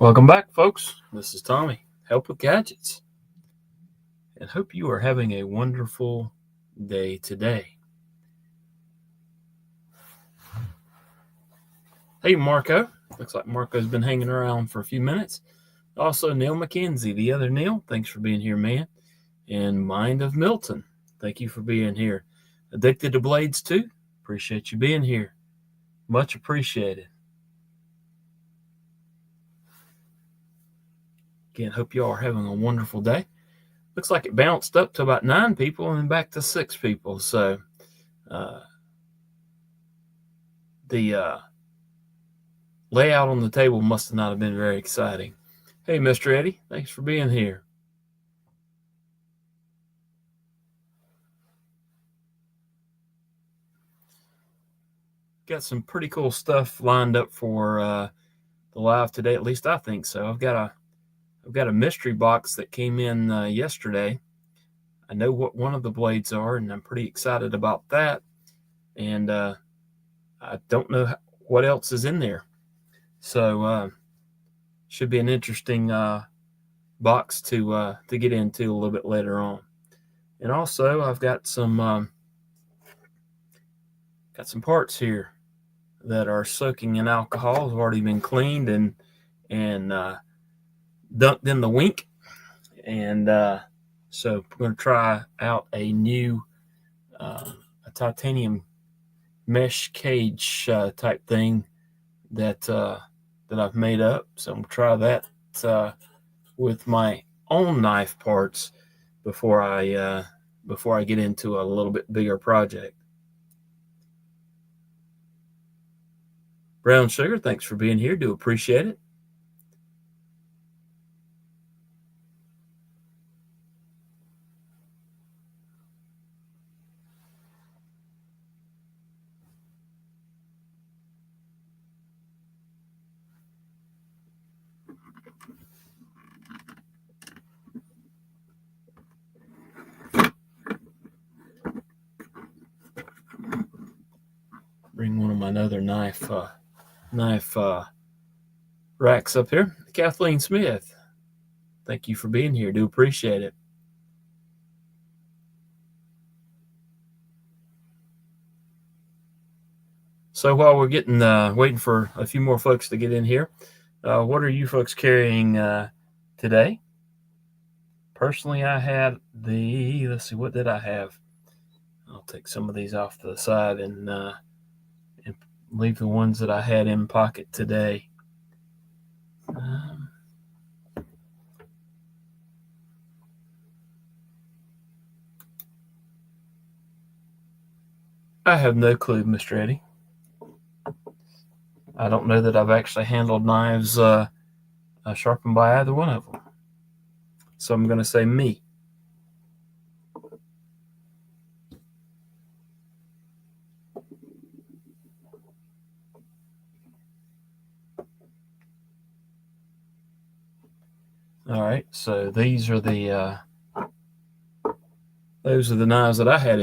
Welcome back, folks. This is Tommy, Help with Gadgets, and hope you are having a wonderful day today. Hey, Marco. Looks like Marco's been hanging around for a few minutes. Also, Neil McKenzie, the other Neil. Thanks for being here, man. And Mind of Milton. Thank you for being here. Addicted to Blades, too. Appreciate you being here. Much appreciated. Again, hope you all are having a wonderful day. Looks like it bounced up to about 9 people and then back to 6 people. So the layout on the table must not have been very exciting. Hey, Mr. Eddie, thanks for being here. Got some pretty cool stuff lined up for the live today. At least I think so. I've got a mystery box that came in yesterday. I know what one of the blades are, and I'm pretty excited about that. And I don't know what else is in there. So should be an interesting box to get into a little bit later on. And also, I've got some parts here that are soaking in alcohol. Have already been cleaned and dunked in the wink. And so I'm going to try out a new a titanium mesh cage type thing that I've made up. So I'm going to try that with my own knife parts before I get into a little bit bigger project. Brown Sugar, thanks for being here. Do appreciate it. Bring one of my other knife racks up here. Kathleen Smith, thank you for being here. Do appreciate it. So while we're getting waiting for a few more folks to get in here, what are you folks carrying today? Personally, I had let's see, what did I have? I'll take some of these off to the side and leave the ones that I had in pocket today. I have no clue, Mr. Eddie. I don't know that I've actually handled knives sharpened by either one of them. So I'm going to say me. All right, so these are those are the knives that I had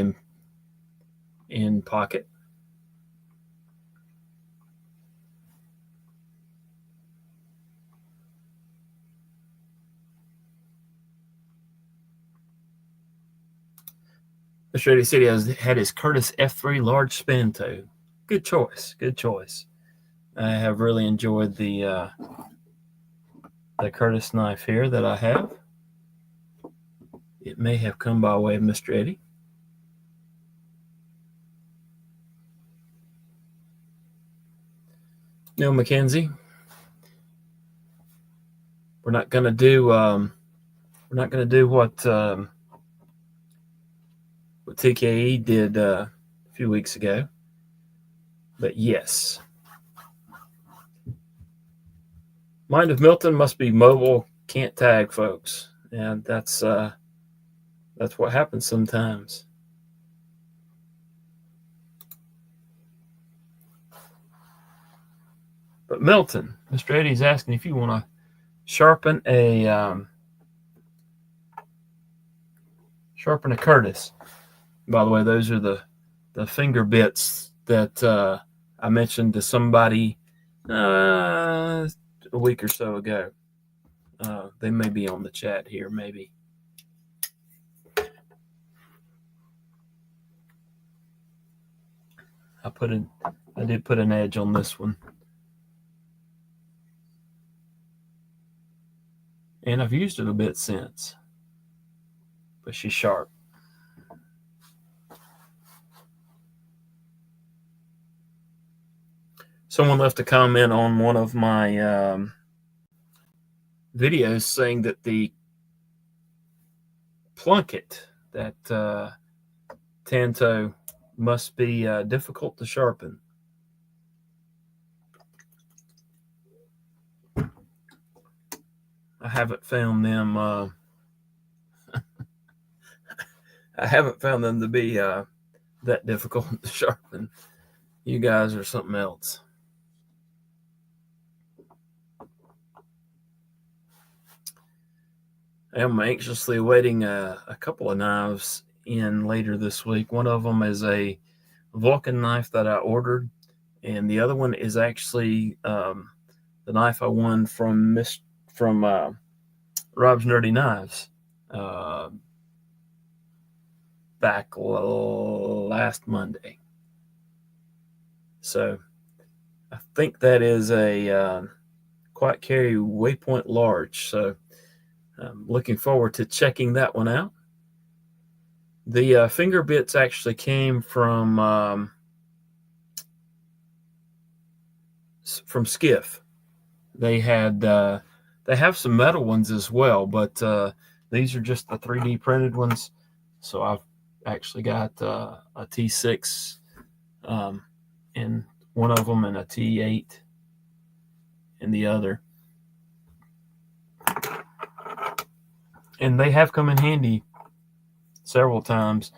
in pocket. Mr. Eddie said he had his Curtis F3 large span toe. Good choice. Good choice. I have really enjoyed the Curtis knife here that I have. It may have come by way of Mr. Eddie. Neil McKenzie. We're not going to do what TKE did a few weeks ago. But yes. Mind of Milton must be mobile, can't tag, folks. And that's what happens sometimes. But Milton, Mr. Eddie's asking if you want to sharpen a Curtis. By the way, those are the finger bits that I mentioned to somebody a week or so ago. They may be on the chat here, maybe. I did put an edge on this one. And I've used it a bit since. But she's sharp. Someone left a comment on one of my videos saying that the plunket, that Tanto, must be difficult to sharpen. I haven't found them. I haven't found them to be that difficult to sharpen. You guys are something else. I'm anxiously awaiting a couple of knives in later this week. One of them is a Vulcan knife that I ordered, and the other one is actually the knife I won from Rob's Nerdy Knives back last Monday. So I think that is a Quiet Carry Waypoint Large. So I'm looking forward to checking that one out. The finger bits actually came from Skiff. They have some metal ones as well, but these are just the 3D printed ones. So I've actually got a T6 in one of them and a T8 in the other. And they have come in handy several times.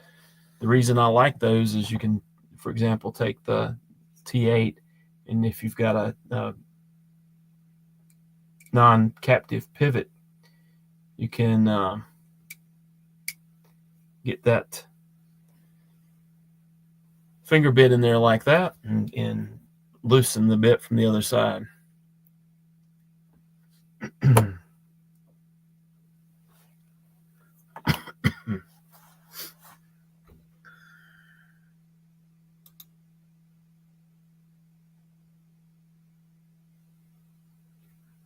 The reason I like those is you can, for example, take the T8, and if you've got a non-captive pivot, you can get that finger bit in there like that and loosen the bit from the other side.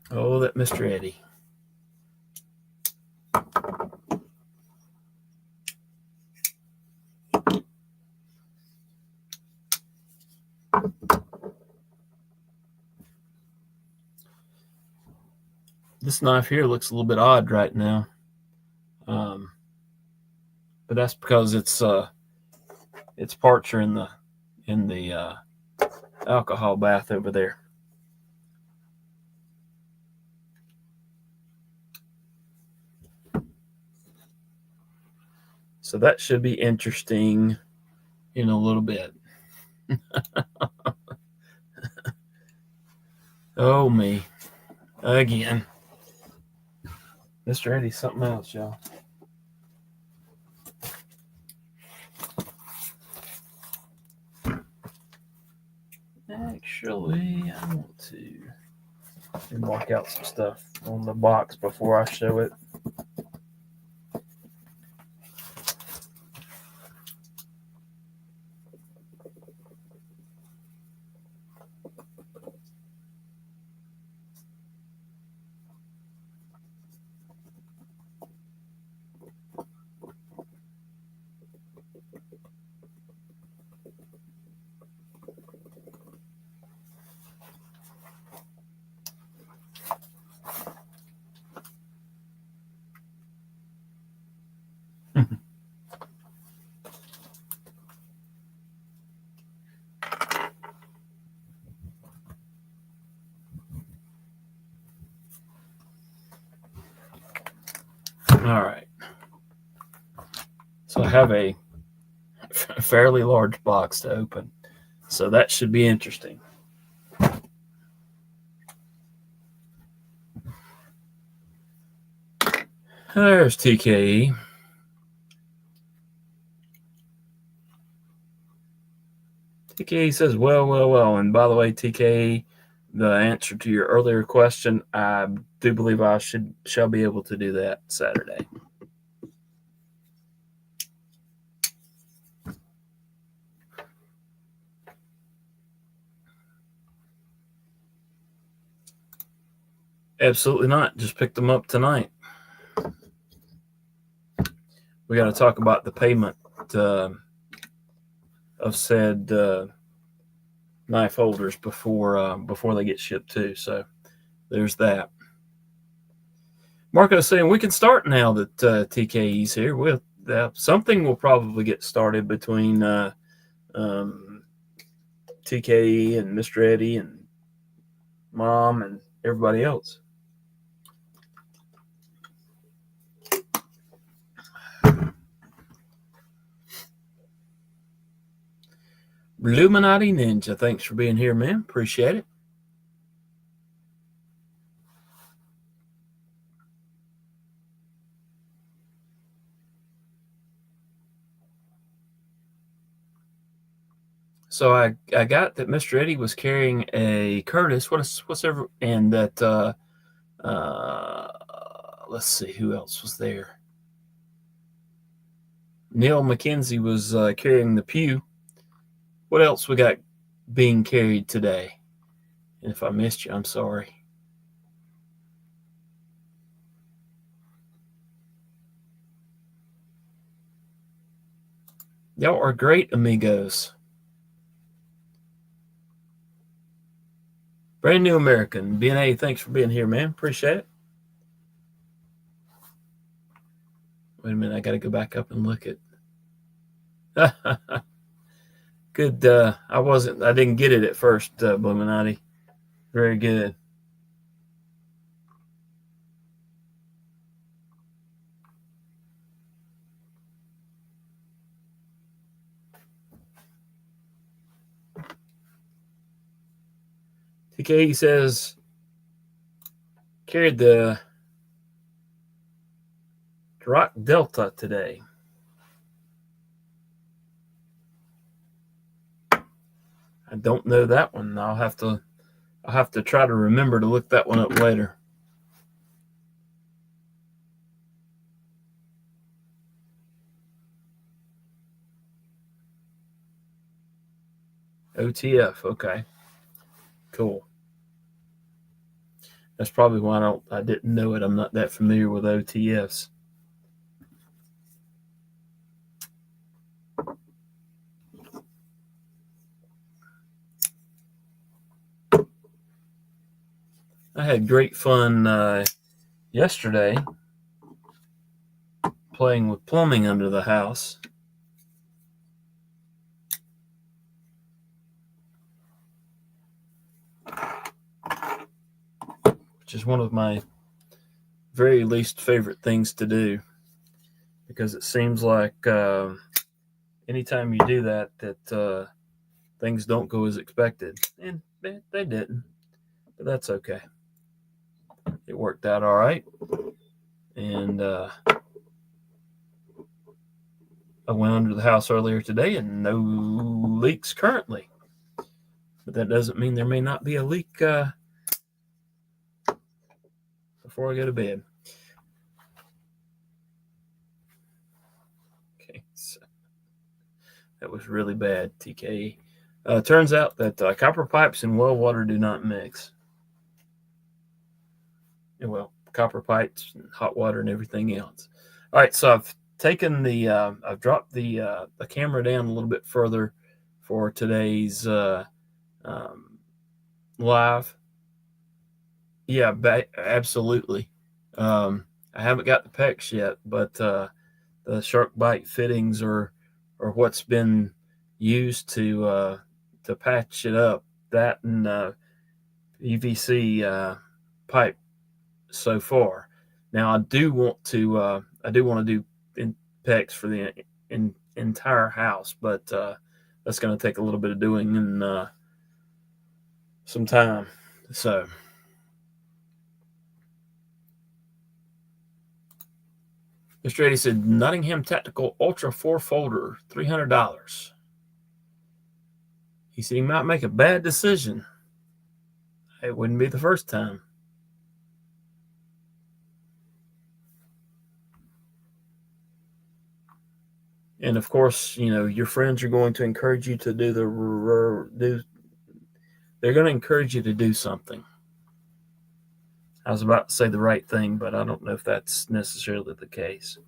Oh, that Mr. Eddie. This knife here looks a little bit odd right now, but that's because its parts are in the alcohol bath over there. So that should be interesting in a little bit. Oh, me. Again. Mr. Eddie's something else, y'all. Actually, I want to mark out some stuff on the box before I show it. All right. So I have a fairly large box to open. So that should be interesting. There's TKE. TKE says, well. And by the way, TKE, the answer to your earlier question, I do believe I shall be able to do that Saturday. Absolutely not. Just picked them up tonight. We got to talk about the payment of said knife holders before they get shipped too. So there's that. Marco's saying we can start now that TKE's here. With something will probably get started between TKE and Mr. Eddie and Mom and everybody else. Illuminati Ninja, thanks for being here, man. Appreciate it. So I got that Mr. Eddie was carrying a Curtis. What's ever, and that let's see who else was there. Neil McKenzie was carrying the Pew. What else we got being carried today? And if I missed you, I'm sorry. Y'all are great amigos. Brand New American. BNA, thanks for being here, man. Appreciate it. Wait a minute, I got to go back up and look at. Good. I didn't get it at first, Bluminati. Very good. TK says, carried the Rock Delta today. I don't know that one. I'll have to try to remember to look that one up later. OTF, okay. Cool. That's probably why I didn't know it. I'm not that familiar with OTFs. I had great fun yesterday playing with plumbing under the house. Which is one of my very least favorite things to do, because it seems like anytime you do that things don't go as expected. And they didn't, but that's okay. It worked out all right. And I went under the house earlier today and no leaks currently. But that doesn't mean there may not be a leak before I go to bed. Okay, so that was really bad, TKE. Turns out that copper pipes and well water do not mix. And well, copper pipes and hot water and everything else. All right, so I've dropped the camera down a little bit further for today's live. Yeah, absolutely. I haven't got the PEX yet, but the shark bite fittings are what's been used to patch it up. That and PVC pipe so far. Now I do want to do PEX for the entire house, but that's going to take a little bit of doing and some time. So Mr. Eddie said Nottingham Tactical Ultra 4 folder, $300. He said he might make a bad decision. It wouldn't be the first time. And of course, your friends are going to encourage you to do they're going to encourage you to do something. I was about to say the right thing, but I don't know if that's necessarily the case.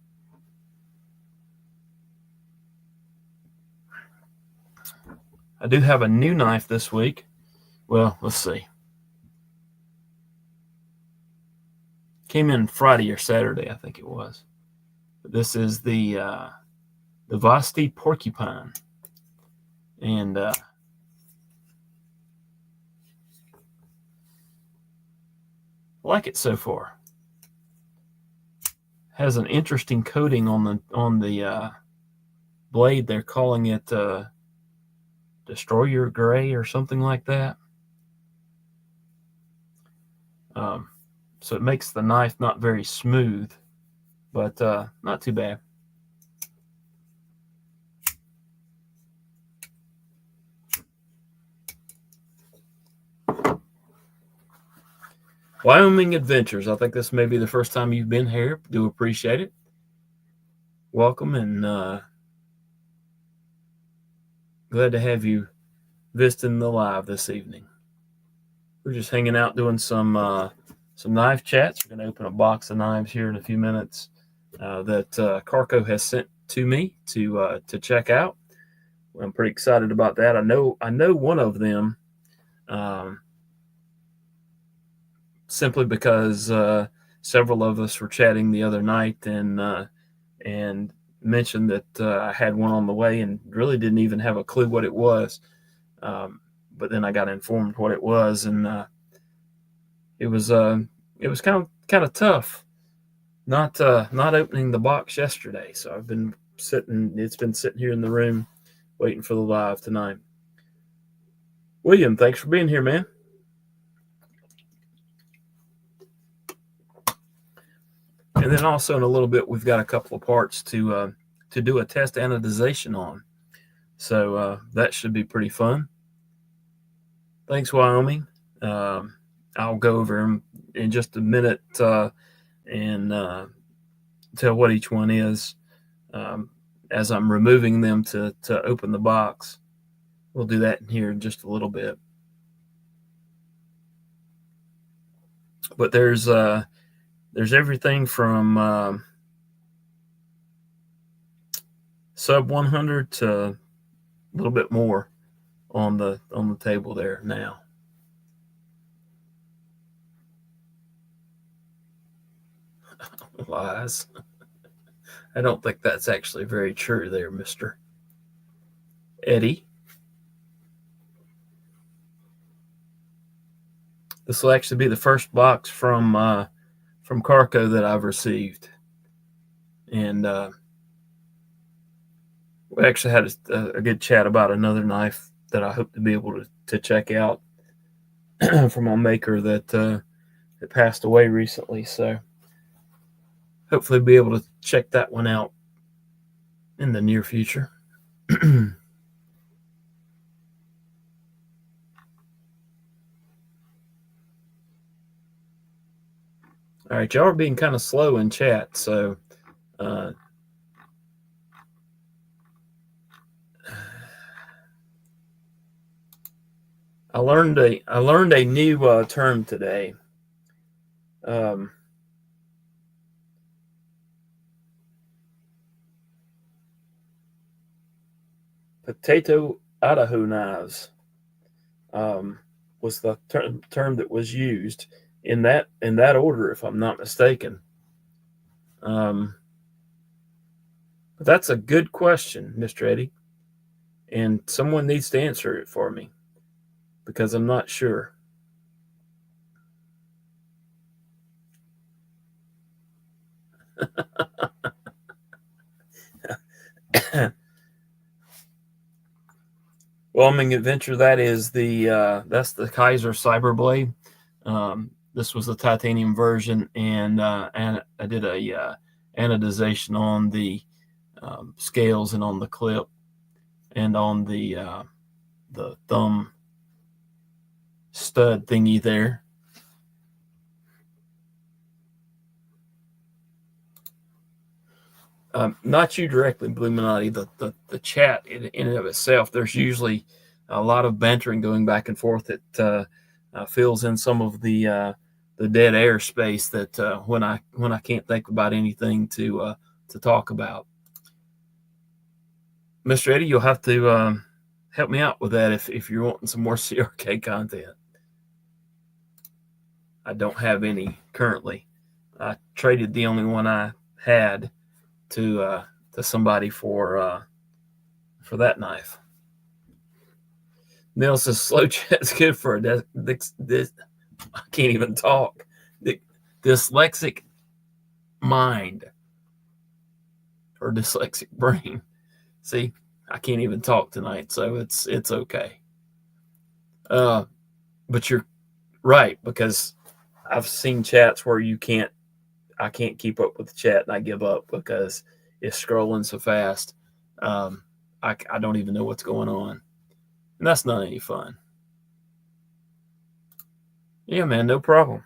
I do have a new knife this week. Well, let's see. Came in Friday or Saturday, I think it was. But this is the Vasti Porcupine. And I like it so far. Has an interesting coating on the blade. They're calling it Destroyer Gray or something like that. So it makes the knife not very smooth, but not too bad. Wyoming Adventures. I think this may be the first time you've been here. Do appreciate it. Welcome, and glad to have you visiting the live this evening. We're just hanging out doing some knife chats. We're going to open a box of knives here in a few minutes that Karco has sent to me to check out. I'm pretty excited about that. I know one of them simply because several of us were chatting the other night and mentioned that I had one on the way and really didn't even have a clue what it was. But then I got informed what it was, and it was kind of tough not opening the box yesterday. So I've been sitting. It's been sitting here in the room waiting for the live tonight. William, thanks for being here, man. And then also in a little bit, we've got a couple of parts to do a test anodization on. So that should be pretty fun. Thanks, Wyoming. I'll go over them in just a minute and tell what each one is as I'm removing them to open the box. We'll do that in here in just a little bit. But there's everything from sub 100 to a little bit more on the table there now. Lies. I don't think that's actually very true there, Mr. Eddie. This will actually be the first box from Karco that I've received, and we actually had a good chat about another knife that I hope to be able to check out from a maker that passed away recently. So hopefully be able to check that one out in the near future. All right, y'all are being kind of slow in chat, so I learned a new term today. Potato Idaho knives was the term that was used in that order, if I'm not mistaken. But that's a good question, Mr. Eddie, and someone needs to answer it for me because I'm not sure. Wyoming Adventure, that is that's the Kaiser Cyberblade. This was the titanium version, and I did a anodization on the scales and on the clip and on the thumb stud thingy there. Not you directly, Illuminati. The chat in and of itself, there's usually a lot of bantering going back and forth that fills in some of the dead air space that when I can't think about anything to talk about. Mr. Eddie, you'll have to help me out with that if you're wanting some more CRK content. I don't have any currently. I traded the only one I had to somebody for that knife. Neil says slow chat's good for a I can't even talk. Dyslexic mind or dyslexic brain. See, I can't even talk tonight, so it's okay. But you're right, because I've seen chats where I can't keep up with the chat and I give up because it's scrolling so fast. I don't even know what's going on. And that's not any fun. Yeah, man, no problem.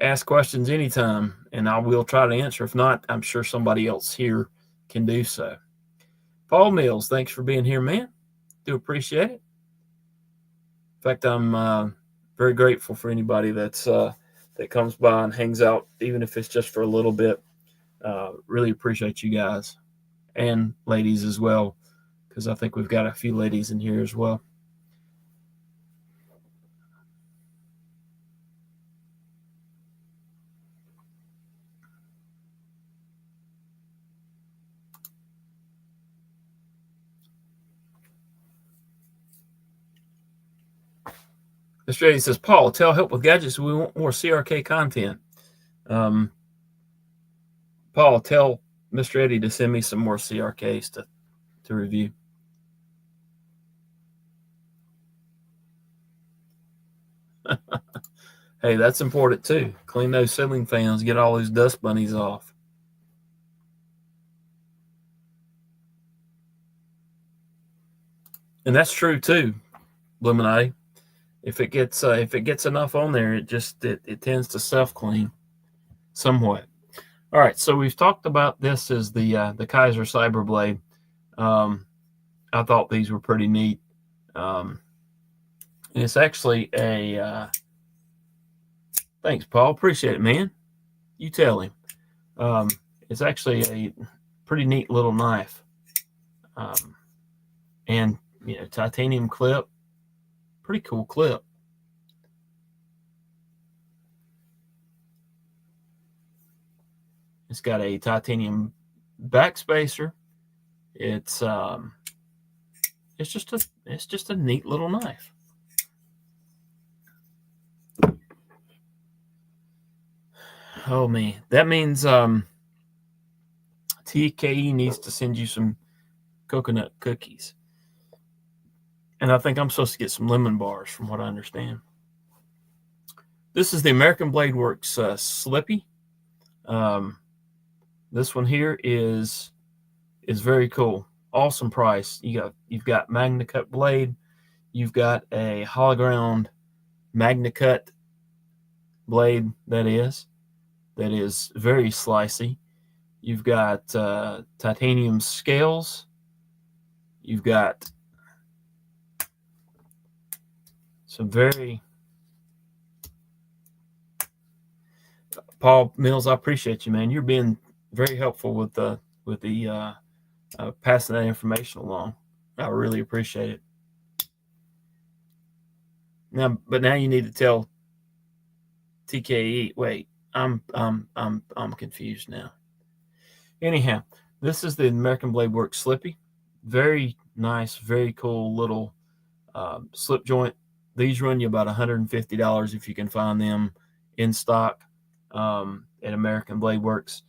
Ask questions anytime, and I will try to answer. If not, I'm sure somebody else here can do so. Paul Mills, thanks for being here, man. Do appreciate it. In fact, I'm very grateful for anybody that comes by and hangs out, even if it's just for a little bit. Really appreciate you guys and ladies as well, because I think we've got a few ladies in here as well. Mr. Eddie says, Paul, tell Help with Gadgets we want more CRK content. Paul, tell Mr. Eddie to send me some more CRKs to review. Hey, that's important too. Clean those ceiling fans, get all those dust bunnies off. And that's true too, Illuminati. If it gets enough on there, it tends to self clean somewhat. All right, so we've talked about this as the Kaiser Cyberblade. I thought these were pretty neat. And it's actually a thanks, Paul. Appreciate it, man. You tell him. It's actually a pretty neat little knife. And titanium clip. Pretty cool clip. It's got a titanium backspacer. It's just a neat little knife. Oh man, that means TKE needs to send you some coconut cookies. And I think I'm supposed to get some lemon bars from what I understand. This is the American Blade Works Slippy. This one here is very cool. Awesome price. You've got Magna Cut blade. You've got a hologround Magna Cut blade that is very slicey. You've got titanium scales. You've got some very Paul Mills. I appreciate you, man. You're being very helpful with the passing that information along. I really appreciate it. But now you need to tell TKE. Wait, I'm confused now. Anyhow, this is the American Blade Works Slippy. Very nice, very cool little slip joint. These run you about $150 if you can find them in stock at American Blade Works.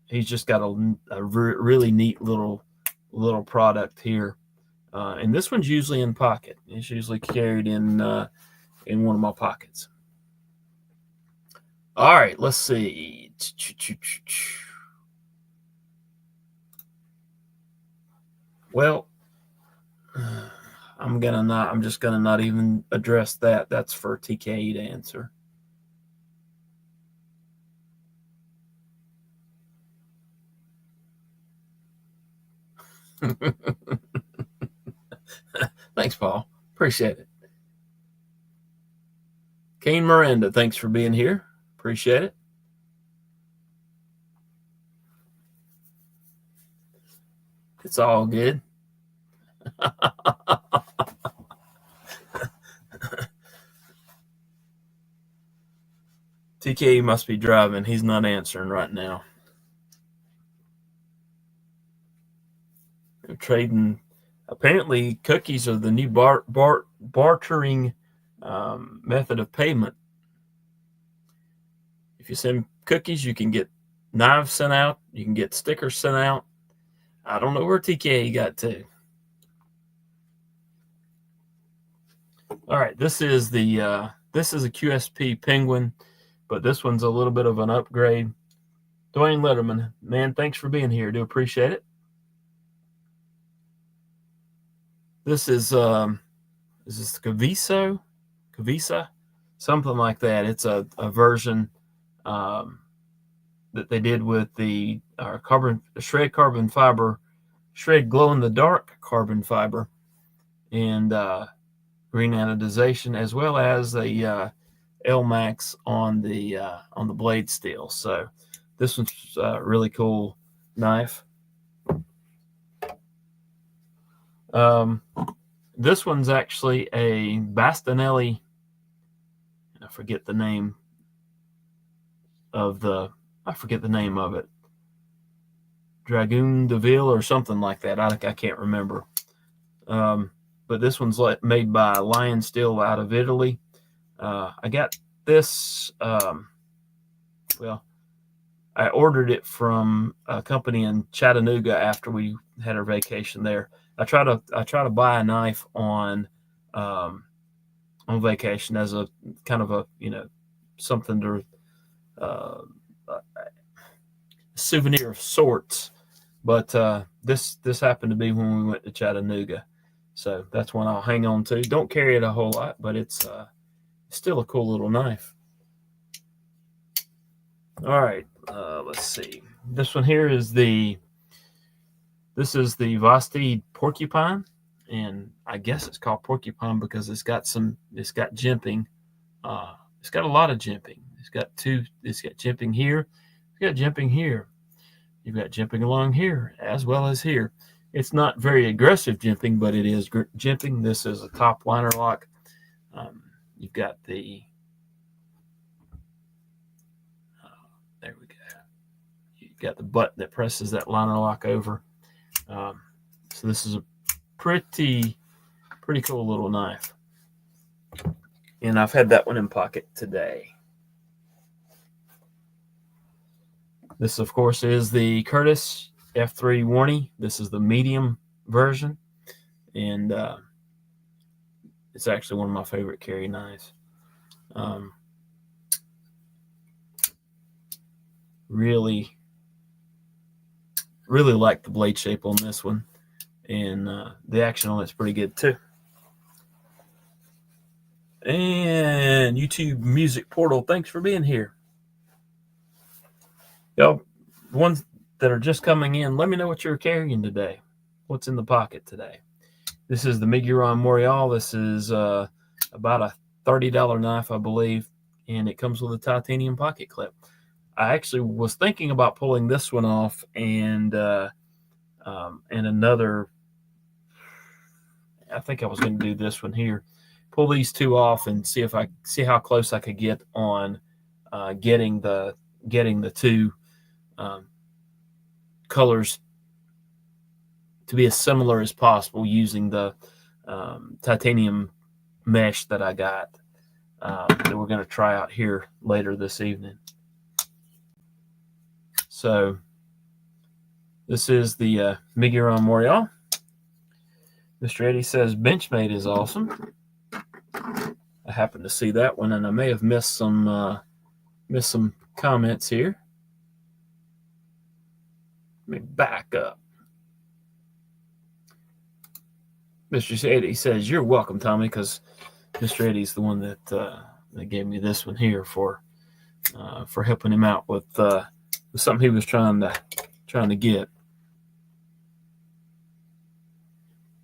He's just got a really neat little product here. And this one's usually in pocket. It's usually carried in one of my pockets. All right, let's see. Well, I'm just gonna not even address that. That's for TKE to answer. Thanks, Paul. Appreciate it. Kane Miranda, thanks for being here. Appreciate it. It's all good. TKE must be driving. He's not answering right now. They're trading. Apparently, cookies are the new bartering method of payment. If you send cookies, you can get knives sent out. You can get stickers sent out. I don't know where TKE got to. All right, this is a QSP Penguin, but this one's a little bit of an upgrade. Dwayne Letterman, man, thanks for being here. Do appreciate it. This is this Cavisa, something like that. It's a version that they did with the shred glow in the dark carbon fiber, and green anodization, as well as a L-Max on the blade steel. So this one's a really cool knife. This one's actually a Bastinelli. I forget the name of it. Dragoon de Ville or something like that. I can't remember. But this one's made by Lion Steel out of Italy. I got this. I ordered it from a company in Chattanooga after we had our vacation there. I try to buy a knife on vacation as a kind of a something to souvenir of sorts. But this happened to be when we went to Chattanooga, so that's one I'll hang on to. Don't carry it a whole lot, but it's still a cool little knife. All right, let's see. This one here is the Vosteed Porcupine, and I guess it's called Porcupine because it's got jimping. It's got a lot of jimping. It's got jimping here. It's got jimping here. You've got jimping along here as well as here. It's not very aggressive jimping, but it is jimping. This is a top liner lock. You've got the there we go. You've got the button that presses that liner lock over. So this is a pretty cool little knife. And I've had that one in pocket today. This, of course, is the Curtis F3 Warney. This is the medium version. And it's actually one of my favorite carry knives. Really like the blade shape on this one. And the action on it's pretty good too. And YouTube Music Portal, thanks for being here. Y'all, the ones that are just coming in, let me know what you're carrying today. What's in the pocket today? This is the Miguron Morial. This is about a $30 knife, I believe, and it comes with a titanium pocket clip. I actually was thinking about pulling this one off and another. I think I was going to do this one here. Pull these two off and see how close I could get on getting the two colors to be as similar as possible using the titanium mesh that I got that we're going to try out here later this evening. So this is the Miguron Morial. Mr. Eddie says Benchmade is awesome. I happened to see that one, and I may have missed some comments here. Let me back up. Mr. Eddie says, "You're welcome, Tommy," because Mr. Eddie's the one that gave me this one here for helping him out with something he was trying to get.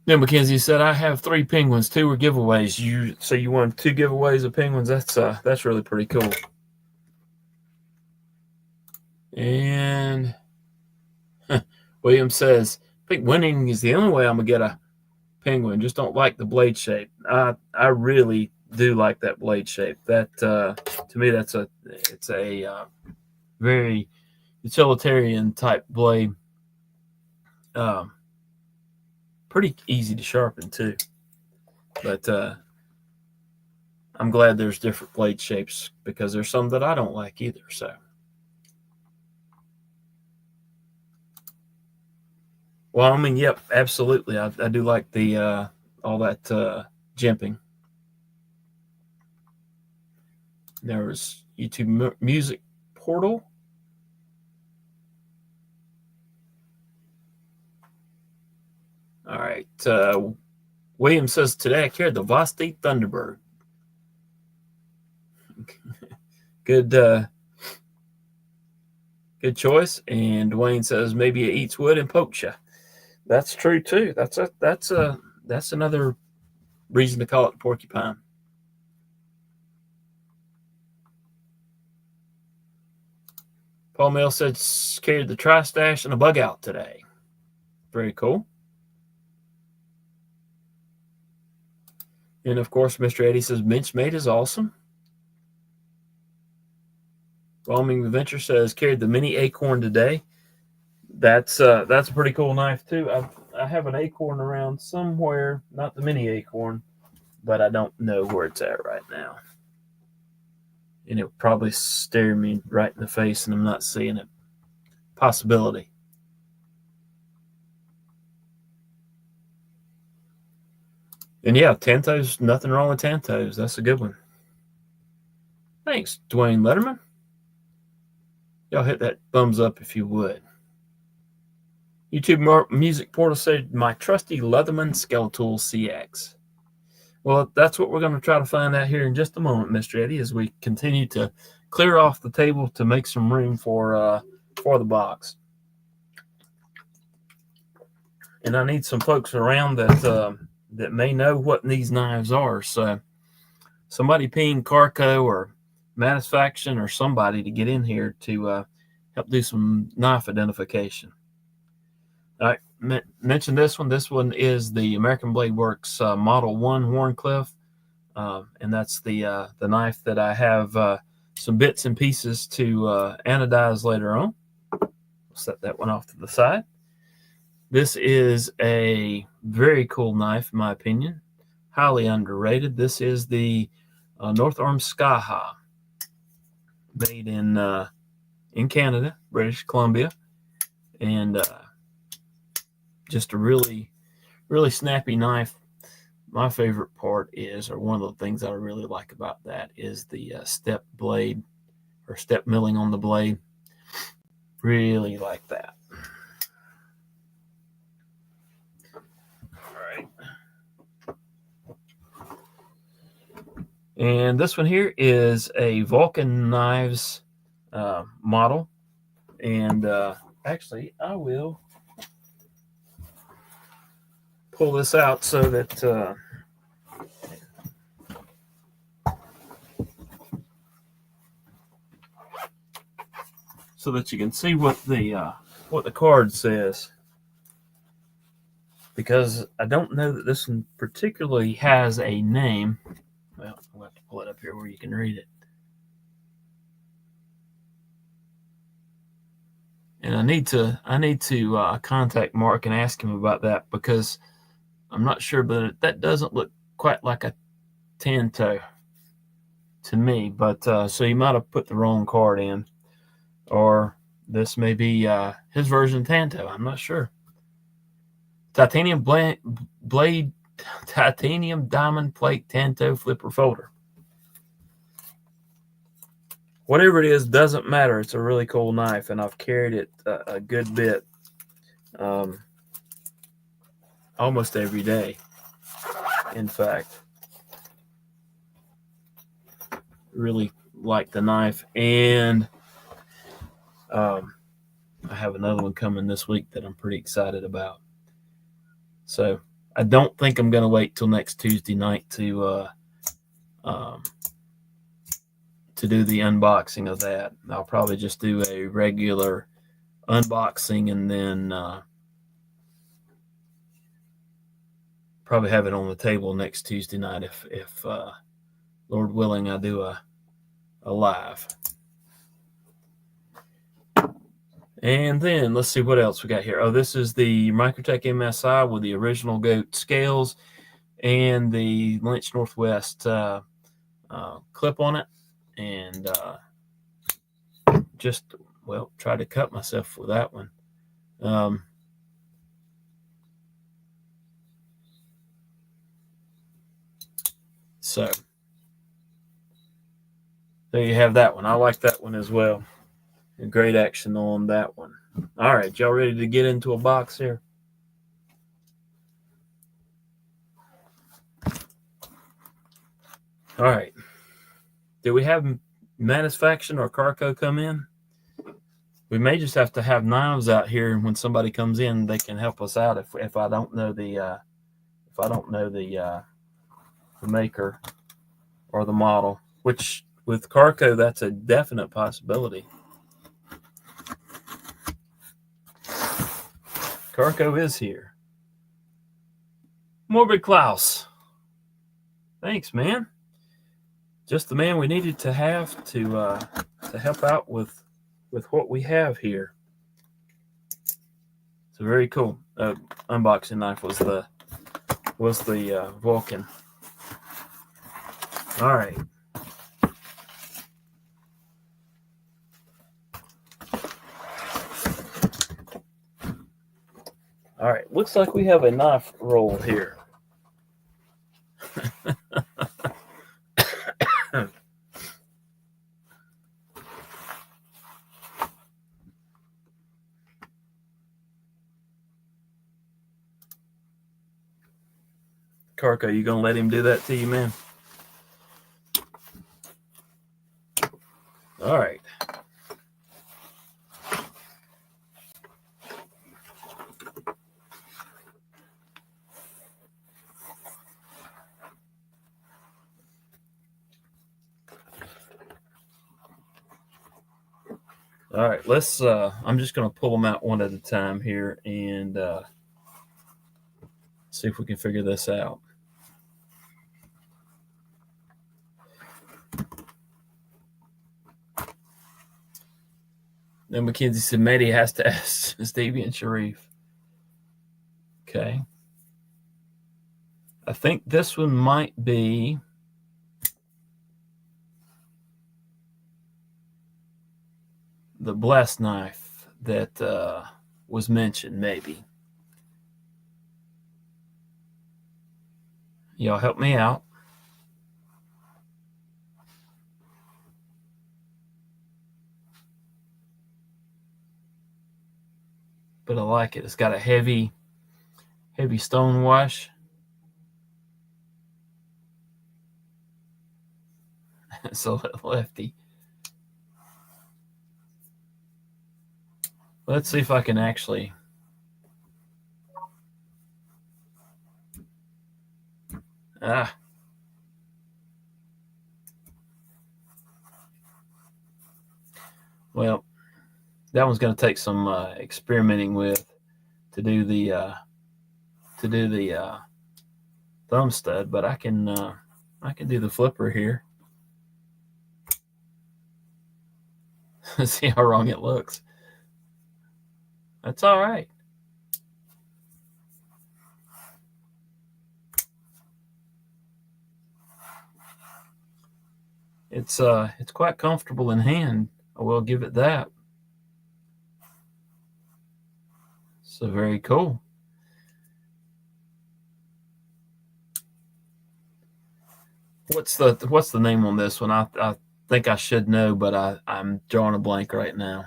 Then Mackenzie said, "I have 3 penguins. 2 were giveaways. You won 2 giveaways of penguins. That's really pretty cool." And William says, "I think winning is the only way I'm gonna get a penguin. Just don't like the blade shape." I really do like that blade shape. That to me, it's a very utilitarian type blade. Pretty easy to sharpen too. But I'm glad there's different blade shapes because there's some that I don't like either. So. Well, I mean, yep, absolutely. I do like the all that jimping. There was YouTube Music Portal. All right. William says, "Today I carried the Vosti Thunderbird." Good good choice. And Dwayne says, "Maybe it eats wood and pokes you." That's true too. That's another reason to call it the porcupine. Paul Mill said, "Carried the Tri-Stash and a bug out today." Very cool. And of course, Mr. Eddie says, "Benchmade is awesome." Roaming Adventure says, "Carried the mini acorn today." That's a pretty cool knife too. I have an acorn around somewhere, not the mini acorn, but I don't know where it's at right now. And it would probably stare me right in the face, and I'm not seeing it. Possibility. And yeah, Tantos, nothing wrong with Tantos. That's a good one. Thanks, Dwayne Letterman. Y'all hit that thumbs up if you would. YouTube Music Portal said, "My trusty Leatherman Skeletool CX." Well, that's what we're going to try to find out here in just a moment, Mr. Eddie, as we continue to clear off the table to make some room for the box. And I need some folks around that may know what these knives are. So somebody ping Karco or Matisfaction or somebody to get in here to help do some knife identification. All right, mention this one. This one is the American Blade Works Model 1 Wharncliffe. And that's the knife that I have some bits and pieces to anodize later on. We'll set that one off to the side. This is a very cool knife, in my opinion. Highly underrated. This is the North Arm Skaha, made in Canada, British Columbia, and just a really, really snappy knife. My favorite part is, or one of the things I really like about that, is the step blade or step milling on the blade. Really like that. All right. And this one here is a Vulcan Knives model. And actually, I will pull this out so that you can see what the card says, because I don't know that this one particularly has a name. Well, I'll have to pull it up here where you can read it. And I need to contact Mark and ask him about that, because I'm not sure, but that doesn't look quite like a Tanto to me. But so he might have put the wrong card in, or this may be his version of Tanto. I'm not sure. Titanium blade, titanium diamond plate Tanto flipper folder. Whatever it is, doesn't matter. It's a really cool knife, and I've carried it a good bit, almost every day. in fact. Really like the knife, and I have another one coming this week that I'm pretty excited about. So I don't think I'm going to wait till next Tuesday night to do the unboxing of that. I'll probably just do a regular unboxing, and then probably have it on the table next Tuesday night if Lord willing, I do a live. And then let's see what else we got here. Oh, this is the Microtech MSI with the original goat scales and the Lynch Northwest clip on it. And just, well, tried to cut myself with that one. So there you have that one. I like that one as well. Great action on that one. All right, y'all ready to get into a box here? All right. Do we have Manufacturing or Karco come in? We may just have to have knives out here, and when somebody comes in, they can help us out if I don't know the the maker or the model. Which with Karco, that's a definite possibility. Karco is here. Morbid Klaus. Thanks, man. Just the man we needed to have to help out with what we have here. So very cool. Unboxing knife was the Vulcan. All right. All right. Looks like we have a knife roll here. Karco, you gonna let him do that to you, man? All right. All right, let's I'm just going to pull them out one at a time here and see if we can figure this out. Then Mackenzie said Mehdi has to ask Stevie and Sharif. Okay. I think this one might be the blessed knife that was mentioned, maybe. Y'all help me out. But I like it. It's got a heavy stone wash. So lefty. Let's see if I can actually. Well, that one's going to take some experimenting with to do the thumb stud, but I can do the flipper here. See how wrong it looks. That's all right. It's quite comfortable in hand. I will give it that. So very cool. What's the name on this one? I think I should know, but I'm drawing a blank right now.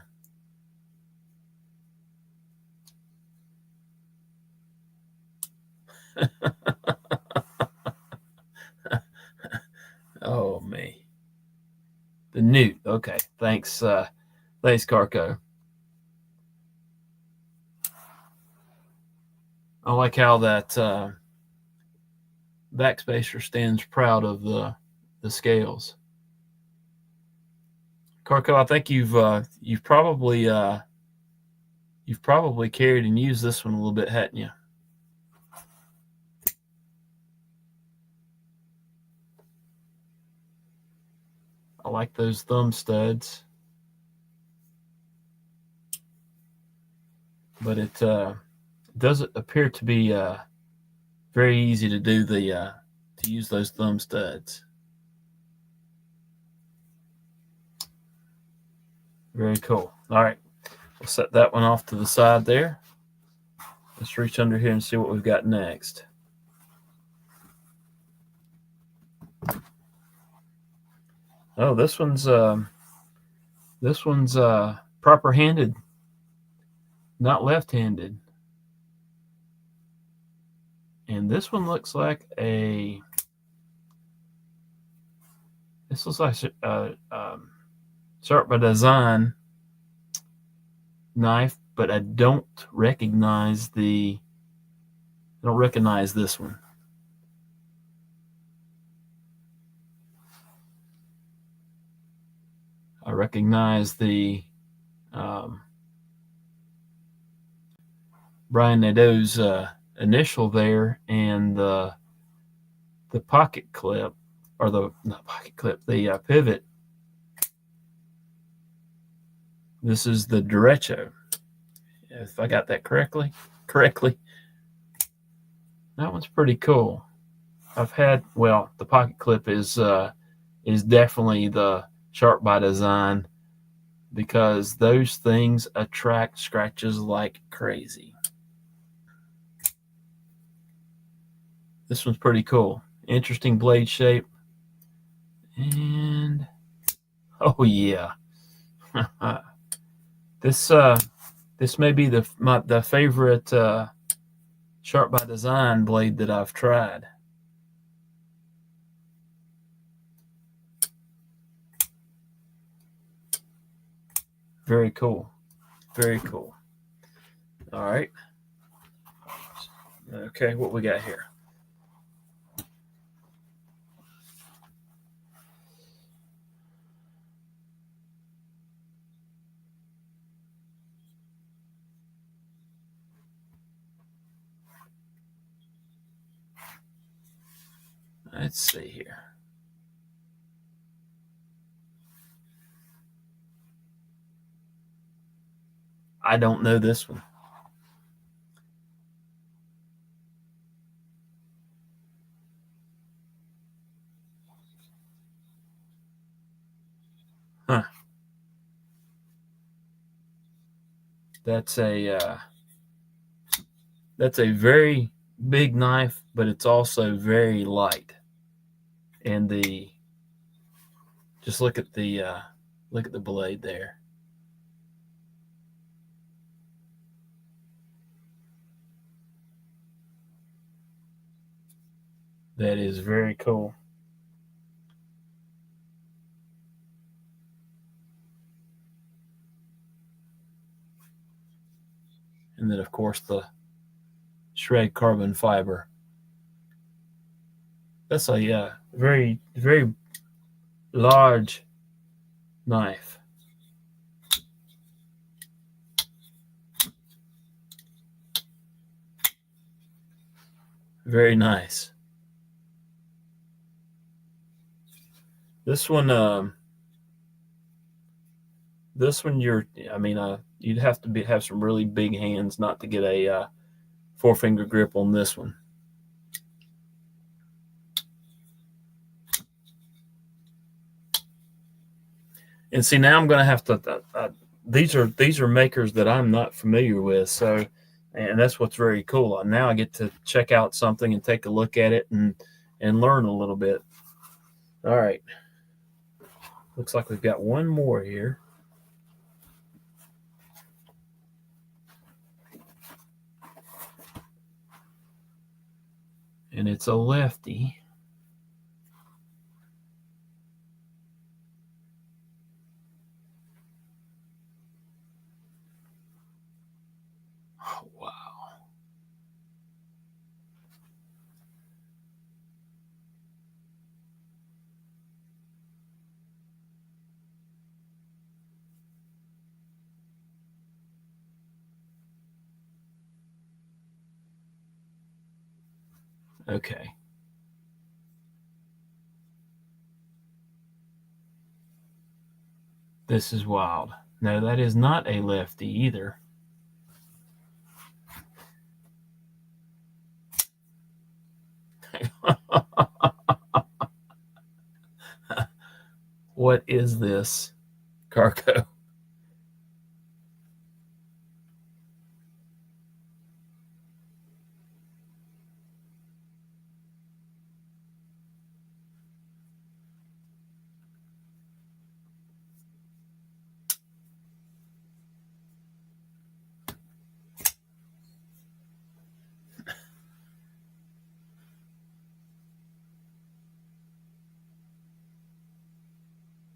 Newt. Okay, thanks, thanks, Karco. I like how that backspacer stands proud of the scales. Karco, I think you've probably carried and used this one a little bit, hadn't you? I like those thumb studs, but it doesn't appear to be very easy to do to use those thumb studs. Very cool. All right, we'll set that one off to the side there. Let's reach under here and see what we've got next. Oh, this one's proper-handed, not left-handed. And this one looks like a Sharp by Design knife, but I don't recognize this one. I recognize the Brian Nadeau's initial there, and the pocket clip, or the not pocket clip, the pivot. This is the derecho, if I got that correctly. That one's pretty cool. The pocket clip is definitely the Sharp by Design, because those things attract scratches like crazy. This one's pretty cool. Interesting blade shape. And oh yeah. This may be the favorite Sharp by Design blade that I've tried. Very cool. Very cool. All right. Okay, what we got here? Let's see here. I don't know this one. Huh. That's a very big knife, but it's also very light. And just look at the blade there. That is very cool. And then, of course, the shred carbon fiber. That's a very, very large knife. Very nice. This one, you'd have to have some really big hands not to get a 4-finger grip on this one. And see, now I'm going to have to. These are makers that I'm not familiar with, so, and that's what's very cool. Now I get to check out something and take a look at it and learn a little bit. All right. Looks like we've got one more here. And it's a lefty. Oh, wow. Okay. This is wild. No, that is not a lefty either. What is this, Karco?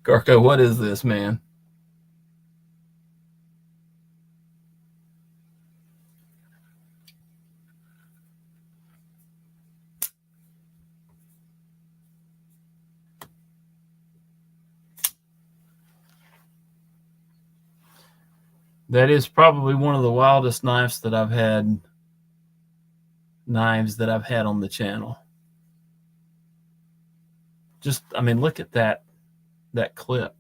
Karco, what is this, man? That is probably one of the wildest knives that I've had on the channel. Just, I mean, look at that clip.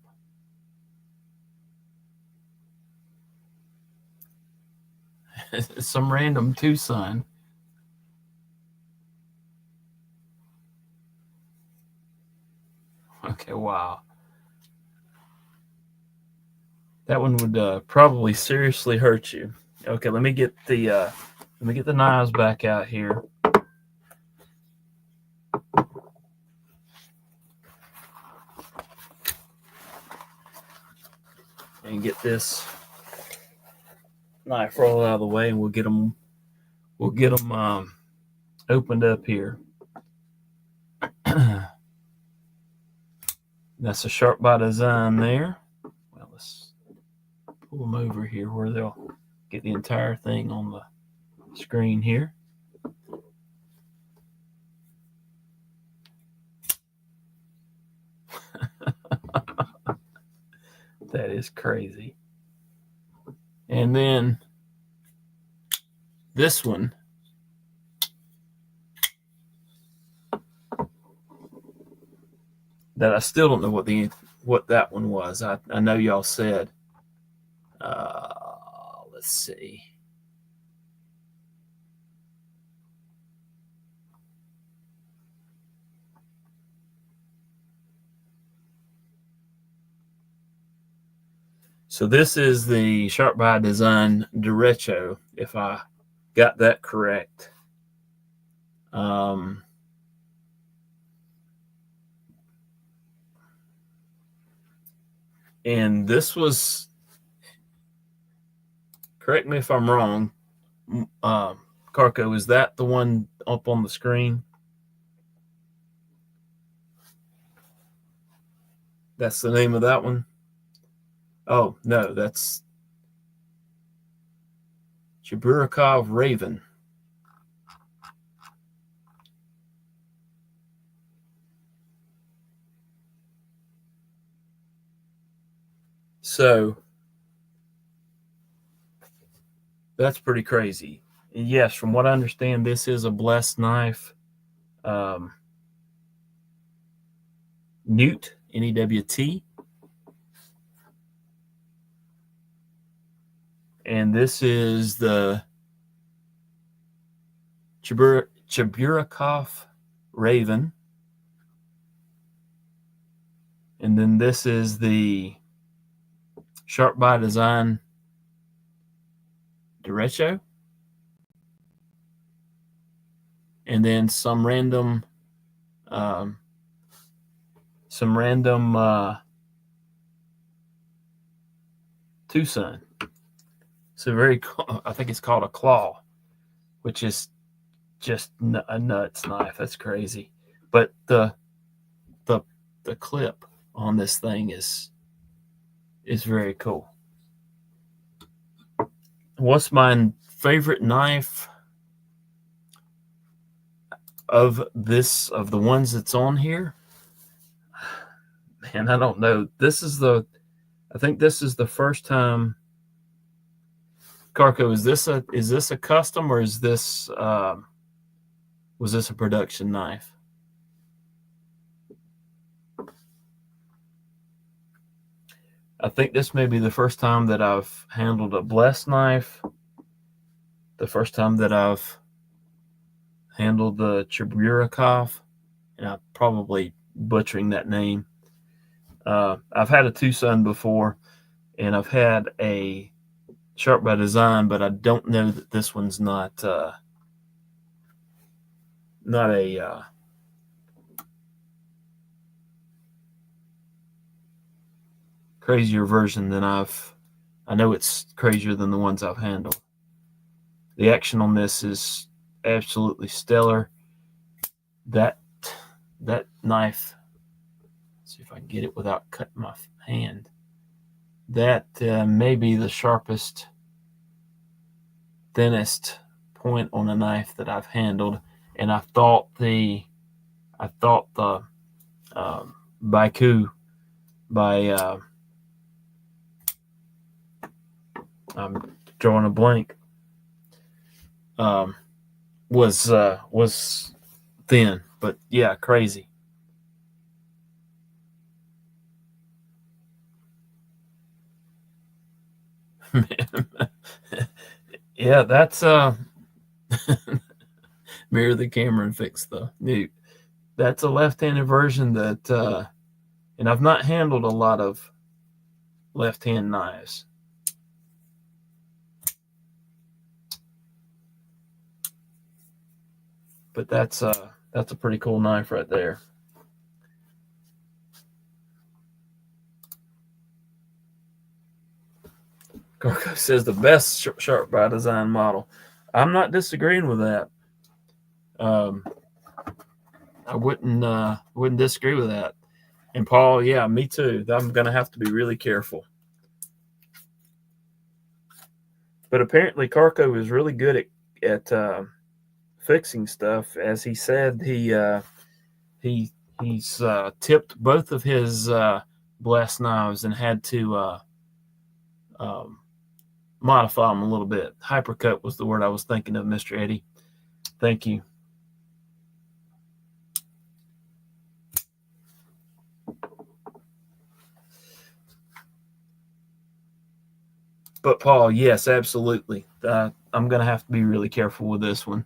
Some random Tucson. Okay, wow. That one would probably seriously hurt you. Okay, let me get the knives back out here. And get this knife roll out of the way, and we'll get them opened up here. That's a Sharp by Design there. Well, let's pull them over here where they'll get the entire thing on the screen here. That is crazy. And then this one, that I still don't know what that one was. I know y'all said. Let's see. So this is the Sharp by Design Derecho, if I got that correct. And this was, correct me if I'm wrong, Karco, is that the one up on the screen? That's the name of that one? Oh, no, that's Chiburikov Raven. So that's pretty crazy. And yes, from what I understand, this is a blessed knife. Newt, N-E-W-T. And this is the Chiburikov Raven. And then this is the Sharp by Design Derecho. And then some random Tucson. So very cool. I think it's called a claw, which is just a nuts knife. That's crazy. But the clip on this thing is very cool. What's my favorite knife of the ones that's on here, man, I don't know. I think this is the first time. Karco, is this a custom, or is this was this a production knife? I think this may be the first time that I've handled a blessed knife. The first time that I've handled the Cheburikov, and I'm probably butchering that name. I've had a Tucson before, and I've had a Sharp by Design, but I don't know that this one's not a crazier version than I know it's crazier than the ones I've handled. The action on this is absolutely stellar. That knife, let's see if I can get it without cutting my hand. That may be the sharpest, thinnest point on a knife that I've handled, and I thought the Baiku by I'm drawing a blank, was thin, but yeah, crazy. Yeah, that's mirror the camera and fix the mute. That's a left-handed version that and I've not handled a lot of left-hand knives. But that's a pretty cool knife right there. Karco says the best Sharp by Design model. I'm not disagreeing with that. I wouldn't disagree with that. And Paul, yeah, me too. I'm gonna have to be really careful. But apparently, Karco is really good at fixing stuff. As he said, he's tipped both of his blessed knives and had to modify them a little bit. Hypercut was the word I was thinking of, Mr. Eddie. Thank you. But Paul, yes, absolutely. I'm going to have to be really careful with this one.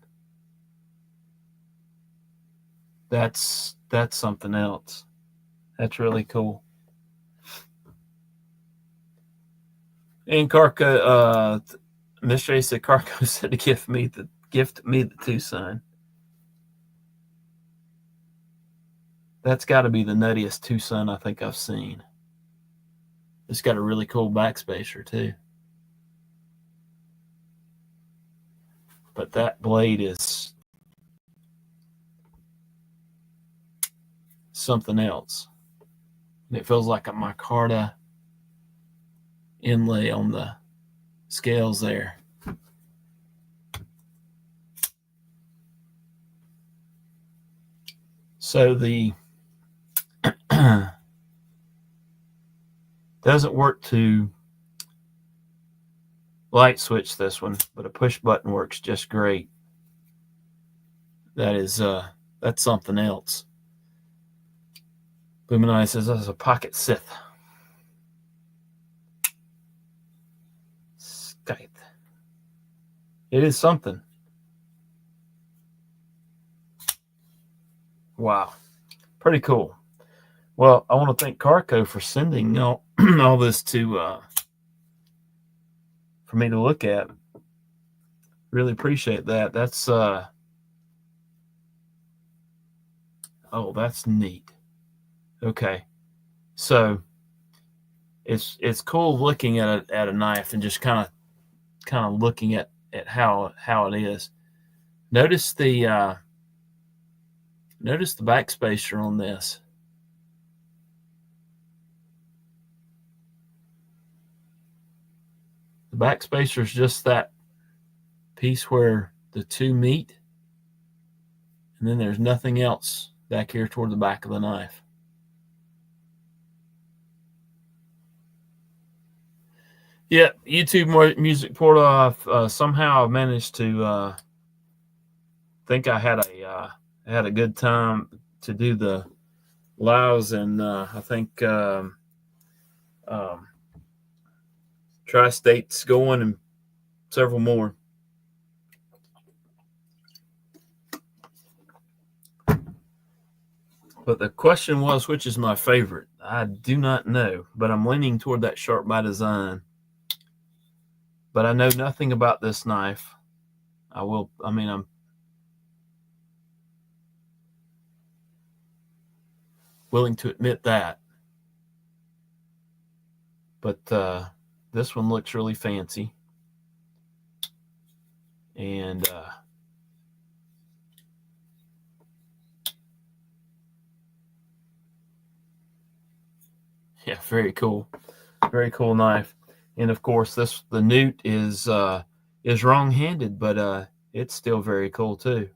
That's something else. That's really cool. And Karco, Mr. A said Karco said to gift me the Tucson. That's got to be the nuttiest Tucson I think I've seen. It's got a really cool backspacer too. But that blade is something else. And it feels like a micarta inlay on the scales there. So the doesn't work to light switch this one, but a push button works just great. That's something else. Luminai says that's a pocket Sith. Scythe. It is something. Wow. Pretty cool. Well, I want to thank Karco for sending all this to for me to look at. Really appreciate that. That's oh, that's neat. Okay. So it's cool looking at a knife and just kind of looking at how it is. Notice the backspacer on this. The backspacer is just that piece where the two meet, and then there's nothing else back here toward the back of the knife. Yeah, YouTube music portal. Somehow I managed to think I had a good time to do the Laos, and I think Tri-State's going and several more. But the question was, which is my favorite? I do not know, but I'm leaning toward that Sharp by Design. But I know nothing about this knife. I'm willing to admit that. But this one looks really fancy. And yeah, very cool. Very cool knife. And of course, the newt is wrong-handed, but it's still very cool too.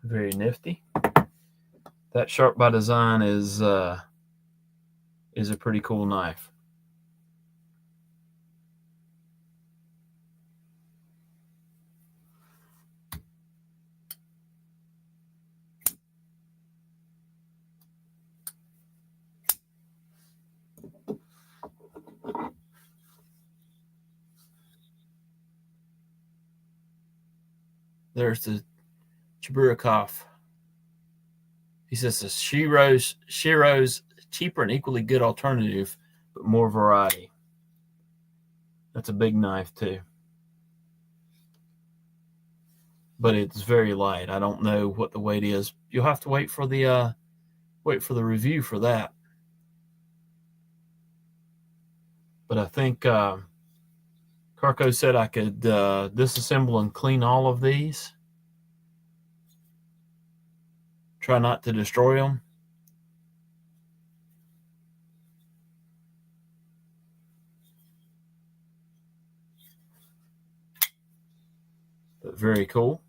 Very nifty. That Sharp by Design is a pretty cool knife. There's the Chiburikov. He says the Shiro's cheaper and equally good alternative, but more variety. That's a big knife too, but it's very light. I don't know what the weight is. You'll have to wait for the review for that. But I think Karco said I could disassemble and clean all of these. Try not to destroy them. But very cool.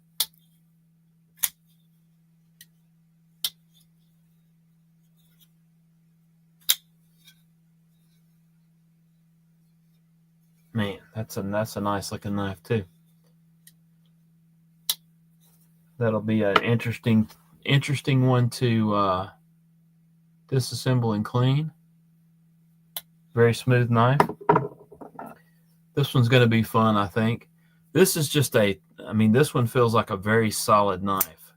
Man, that's a nice looking knife too. That'll be an interesting one to disassemble and clean. Very smooth knife. This one's going to be fun, I think. This is just this one feels like a very solid knife.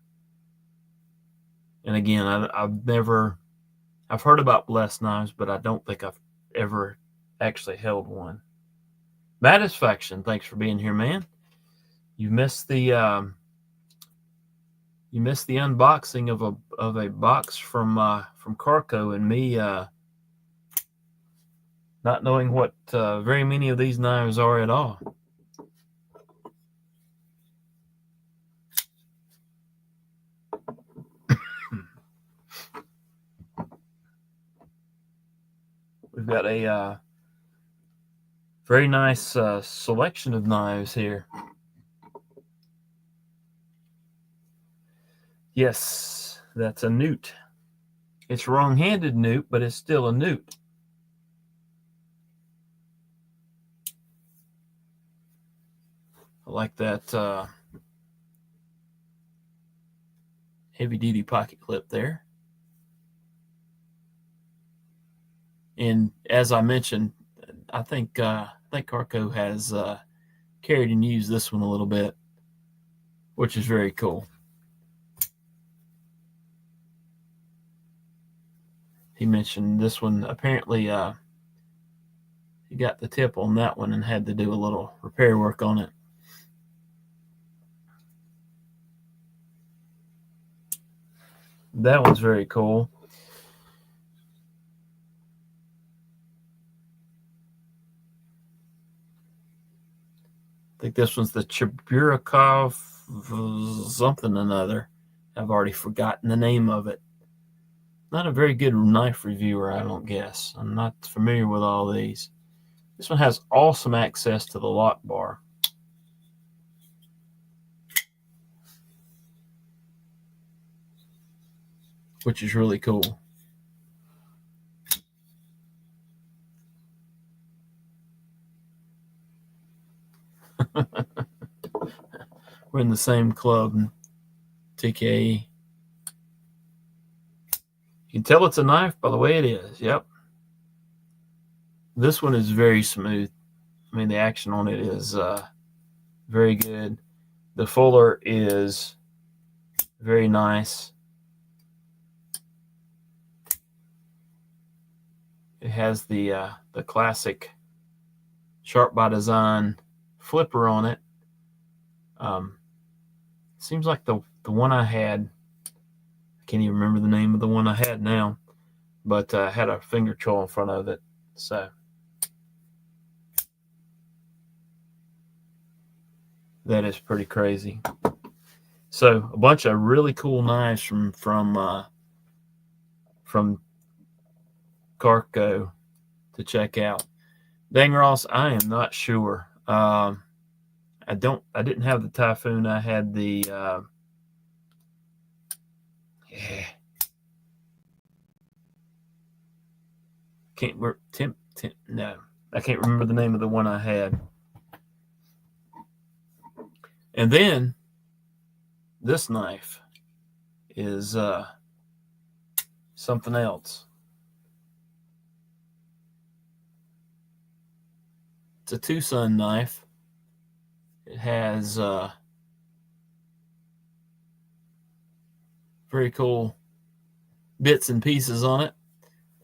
And again, I've heard about blessed knives, but I don't think I've ever actually held one. Matisfaction, thanks for being here, man. You missed the unboxing of a box from Karco, and me not knowing what very many of these knives are at all. We've got a very nice selection of knives here. Yes, that's a newt. It's wrong-handed newt, but it's still a newt. I like that heavy-duty pocket clip there. And as I mentioned, I think Karco has carried and used this one a little bit, which is very cool. He mentioned this one apparently he got the tip on that one and had to do a little repair work on it. That one's very cool. I think this one's the Chiburikov something another. I've already forgotten the name of it. Not a very good knife reviewer, I don't guess. I'm not familiar with all these. This one has awesome access to the lock bar. Which is really cool. We're in the same club, TKE. You can tell it's a knife by the way it is. Yep. This one is very smooth. I mean, the action on it is very good. The fuller is very nice. It has the classic Sharp by Design flipper on it. Seems like the one I had, I can't even remember the name of the one I had now, but had a finger choil in front of it. So that is pretty crazy. So a bunch of really cool knives from Karco to check out. Dang Ross, I am not sure. I didn't have the Typhoon. I had the no, I can't remember the name of the one I had. And then this knife is something else. It's a Tucson knife. It has very cool bits and pieces on it.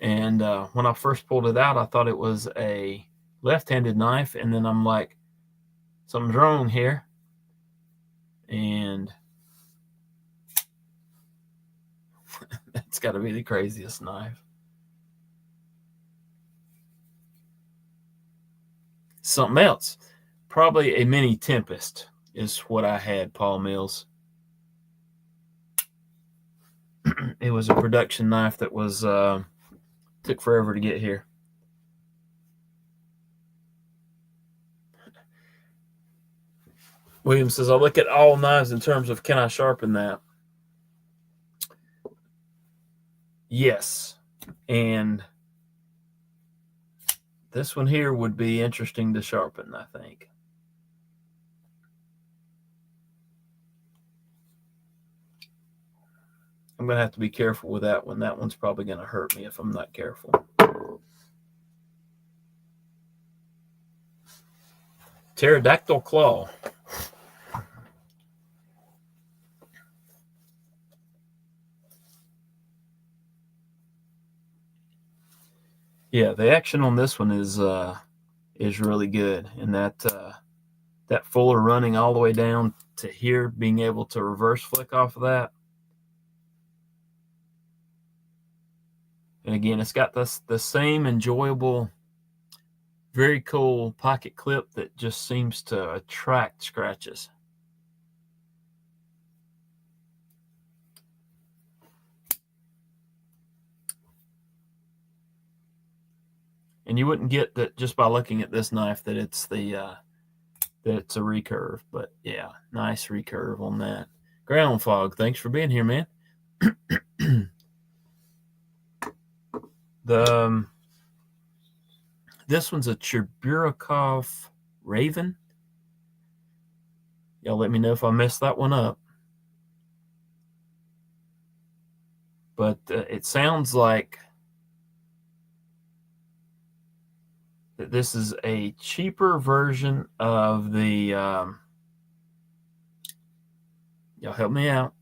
And when I first pulled it out, I thought it was a left-handed knife. And then I'm like, something's wrong here. And that's got to be the craziest knife. Something else. Probably a mini Tempest is what I had, Paul Mills. It was a production knife that was took forever to get here. William says, I look at all knives in terms of can I sharpen that? Yes. And this one here would be interesting to sharpen, I think. I'm going to have to be careful with that one. That one's probably going to hurt me if I'm not careful. Pterodactyl claw. Yeah, the action on this one is really good, and that fuller running all the way down to here, being able to reverse flick off of that. And again, it's got the same enjoyable, very cool pocket clip that just seems to attract scratches. And you wouldn't get that just by looking at this knife that it's that it's a recurve, but yeah, nice recurve on that. Ground Fog, thanks for being here, man. This one's a Cheburikov Raven. Y'all let me know if I messed that one up. But it sounds like that this is a cheaper version of the, y'all help me out.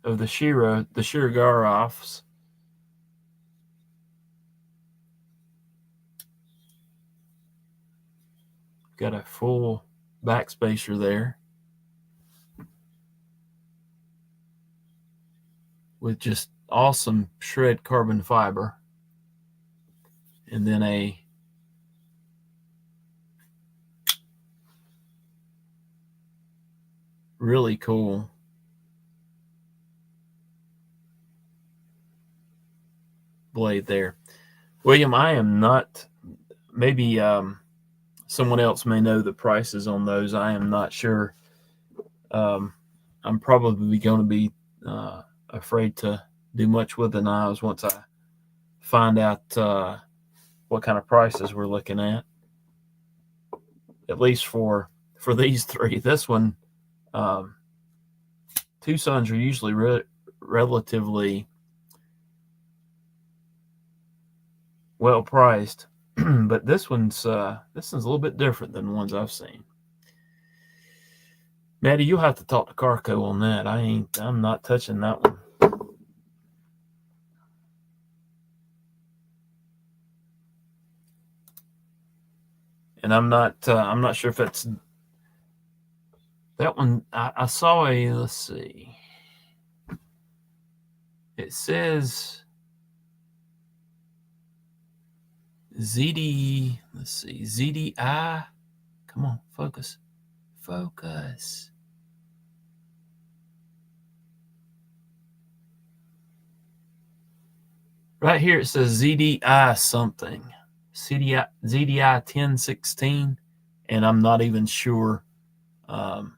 Of the Shirigarovs. Got a full backspacer there with just awesome shred carbon fiber. and then a really cool blade there. William, I am not, maybe someone else may know the prices on those. I am not sure. I'm probably going to be afraid to do much with the knives once I find out what kind of prices we're looking at least for these three. This one, Tucson's are usually relatively well priced, but this one's a little bit different than the ones I've seen. Maddie, you'll have to talk to Karco on that. I'm not touching that one. And I'm not sure if it's that one. I saw let's see. It says ZD, let's see, ZDI. Come on, focus. Focus. Right here it says ZDI something. ZDI 1016, and I'm not even sure. I'm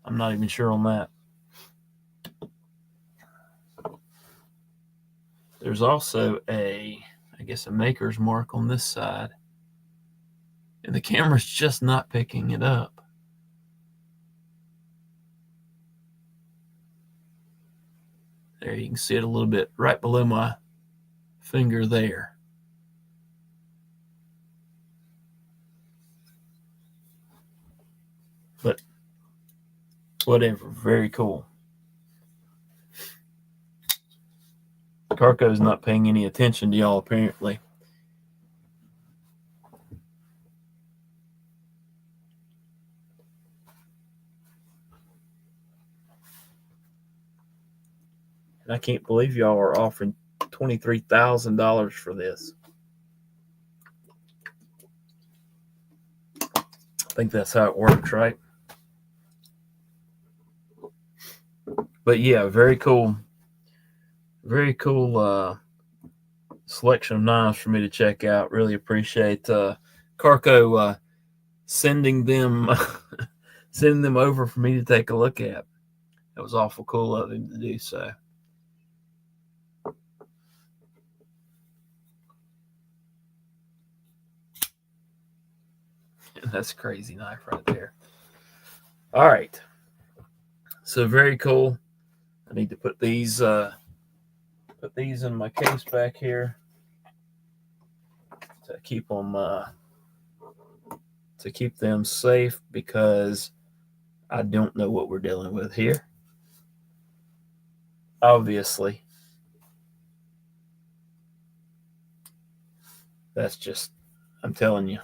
not even sure on that. There's also I guess a maker's mark on this side, and the camera's just not picking it up. There, you can see it a little bit right below my finger there. But whatever, very cool. Karco's not paying any attention to y'all, apparently. And I can't believe y'all are offering $23,000 for this. I think that's how it works, right? But yeah, very cool selection of knives for me to check out. Really appreciate Karco sending them over for me to take a look at. That was awful cool of him to do so. And that's a crazy knife right there. All right. So very cool. I need to put these in my case back here to keep them safe, because I don't know what we're dealing with here. Obviously, that's just, I'm telling you.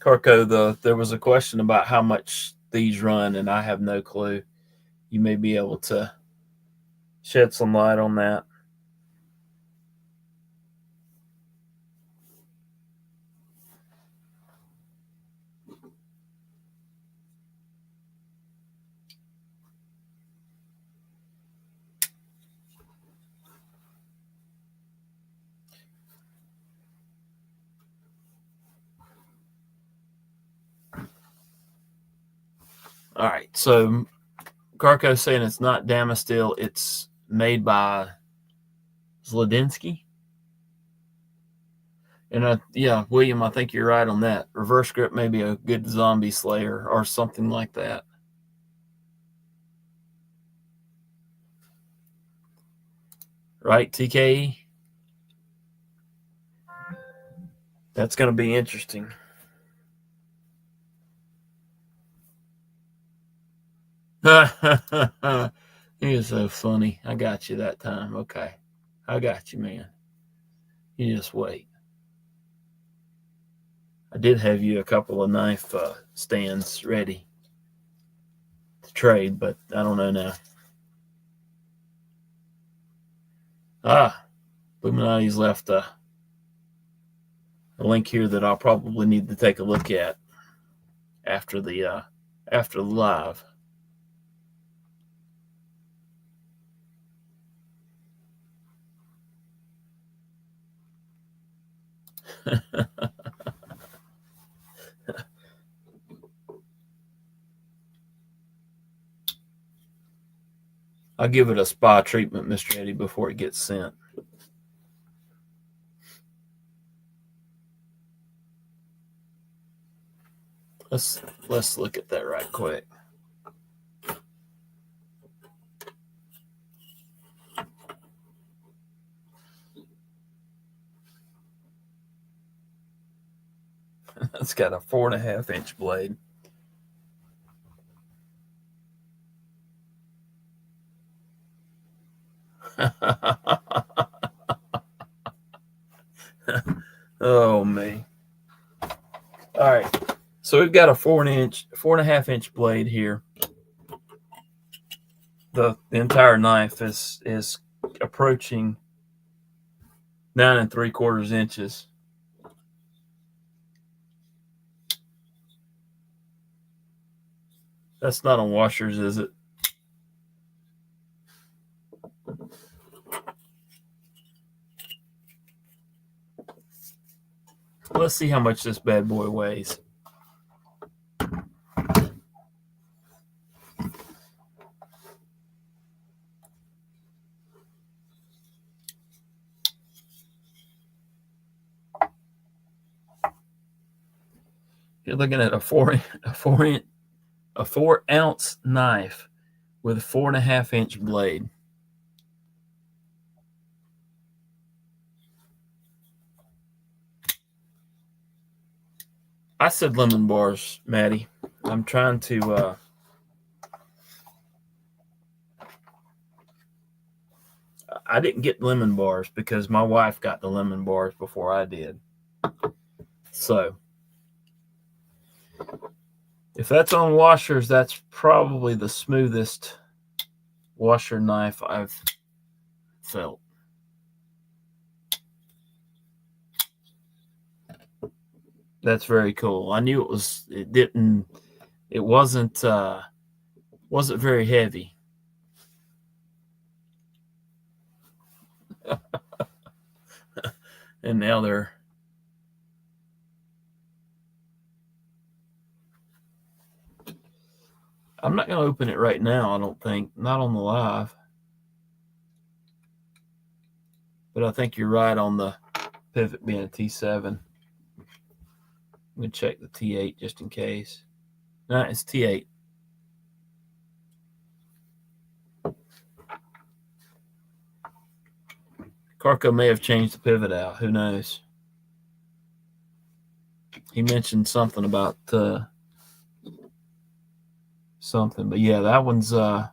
Karco, there was a question about how much these run, and I have no clue. You may be able to shed some light on that. All right, so Karco's saying it's not Damasteel, it's made by Zlodinsky. And yeah, William, I think you're right on that. Reverse grip may be a good zombie slayer or something like that. Right, TKE? That's going to be interesting. He is so funny. I got you that time. Okay. I got you, man. You just wait. I did have you a couple of knife stands ready to trade, but I don't know now. Illuminati's left a link here that I'll probably need to take a look at after the live. I'll give it a spa treatment, Mr. Eddie, before it gets sent. Let's look at that right quick. It's got a 4.5-inch blade. Oh me. All right. So we've got a 4.5-inch blade here. The entire knife is approaching 9 3/4 inches. That's not on washers, is it? Let's see how much this bad boy weighs. You're looking at a 4-ounce knife with a 4.5-inch blade. I said lemon bars, Maddie. I'm trying to I didn't get lemon bars because my wife got the lemon bars before I did. So if that's on washers, that's probably the smoothest washer knife I've felt. That's very cool. I knew it wasn't very heavy. And now I'm not going to open it right now, I don't think. Not on the live. But I think you're right on the pivot being a T7. I'm going to check the T8 just in case. No, it's T8. Karco may have changed the pivot out. Who knows? He mentioned something about something. But yeah, that one's that's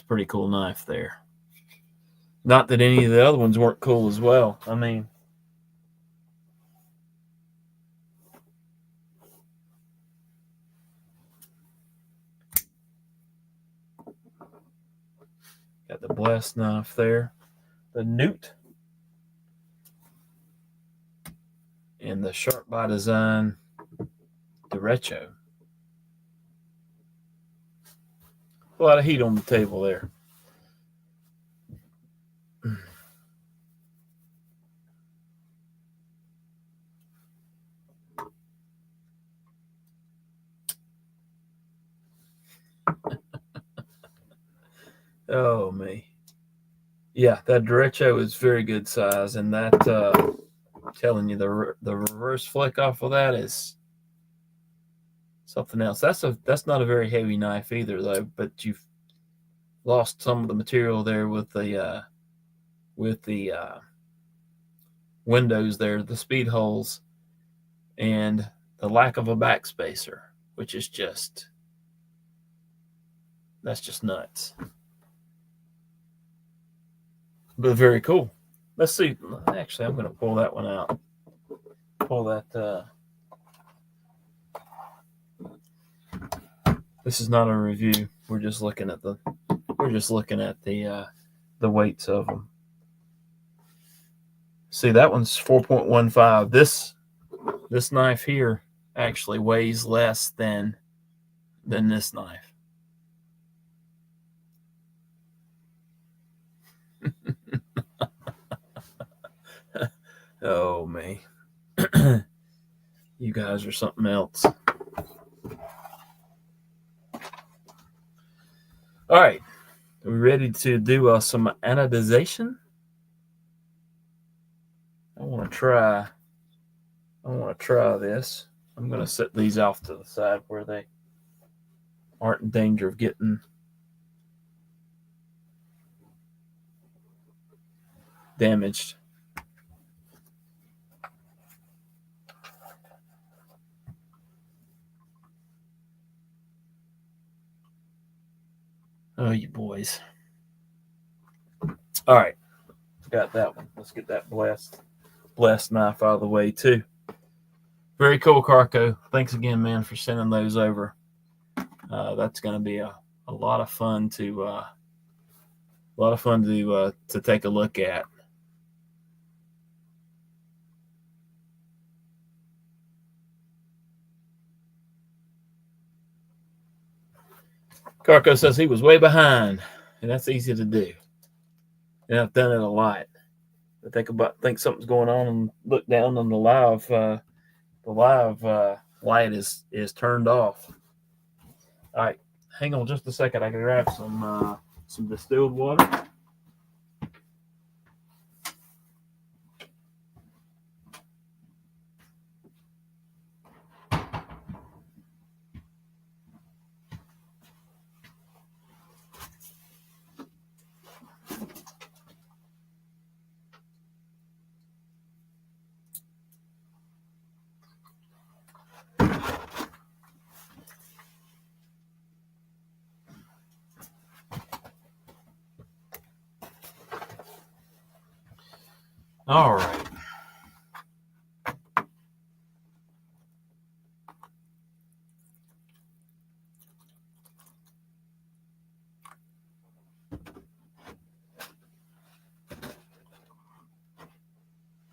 a pretty cool knife there. Not that any of the other ones weren't cool as well. I mean, got the blast knife there, the Newt, and the Sharp by Design derecho. A lot of heat on the table there. Oh me. Yeah, that derecho is very good size, and that I'm telling you, the reverse flick off of that is something else. That's not a very heavy knife either, though. But you've lost some of the material there with the windows there, the speed holes, and the lack of a backspacer, which is that's just nuts. But very cool. Let's see. Actually, I'm going to pull that one out. pull that. This is not a review. We're just looking at the weights of them. See, that one's 4.15. This knife here actually weighs less than this knife. Oh, me. You guys are something else. All right. Are we ready to do some anodization? I want to try this. I'm going to set these off to the side where they aren't in danger of getting damaged. Oh, you boys. All right. Got that one. Let's get that blessed knife out of the way too. Very cool, Karco. Thanks again, man, for sending those over. That's going to be a lot of fun to take a look at. Karco says he was way behind, and that's easy to do. And I've done it a lot. I think something's going on and look down on the live light is turned off. All right, hang on just a second. I can grab some distilled water. All right.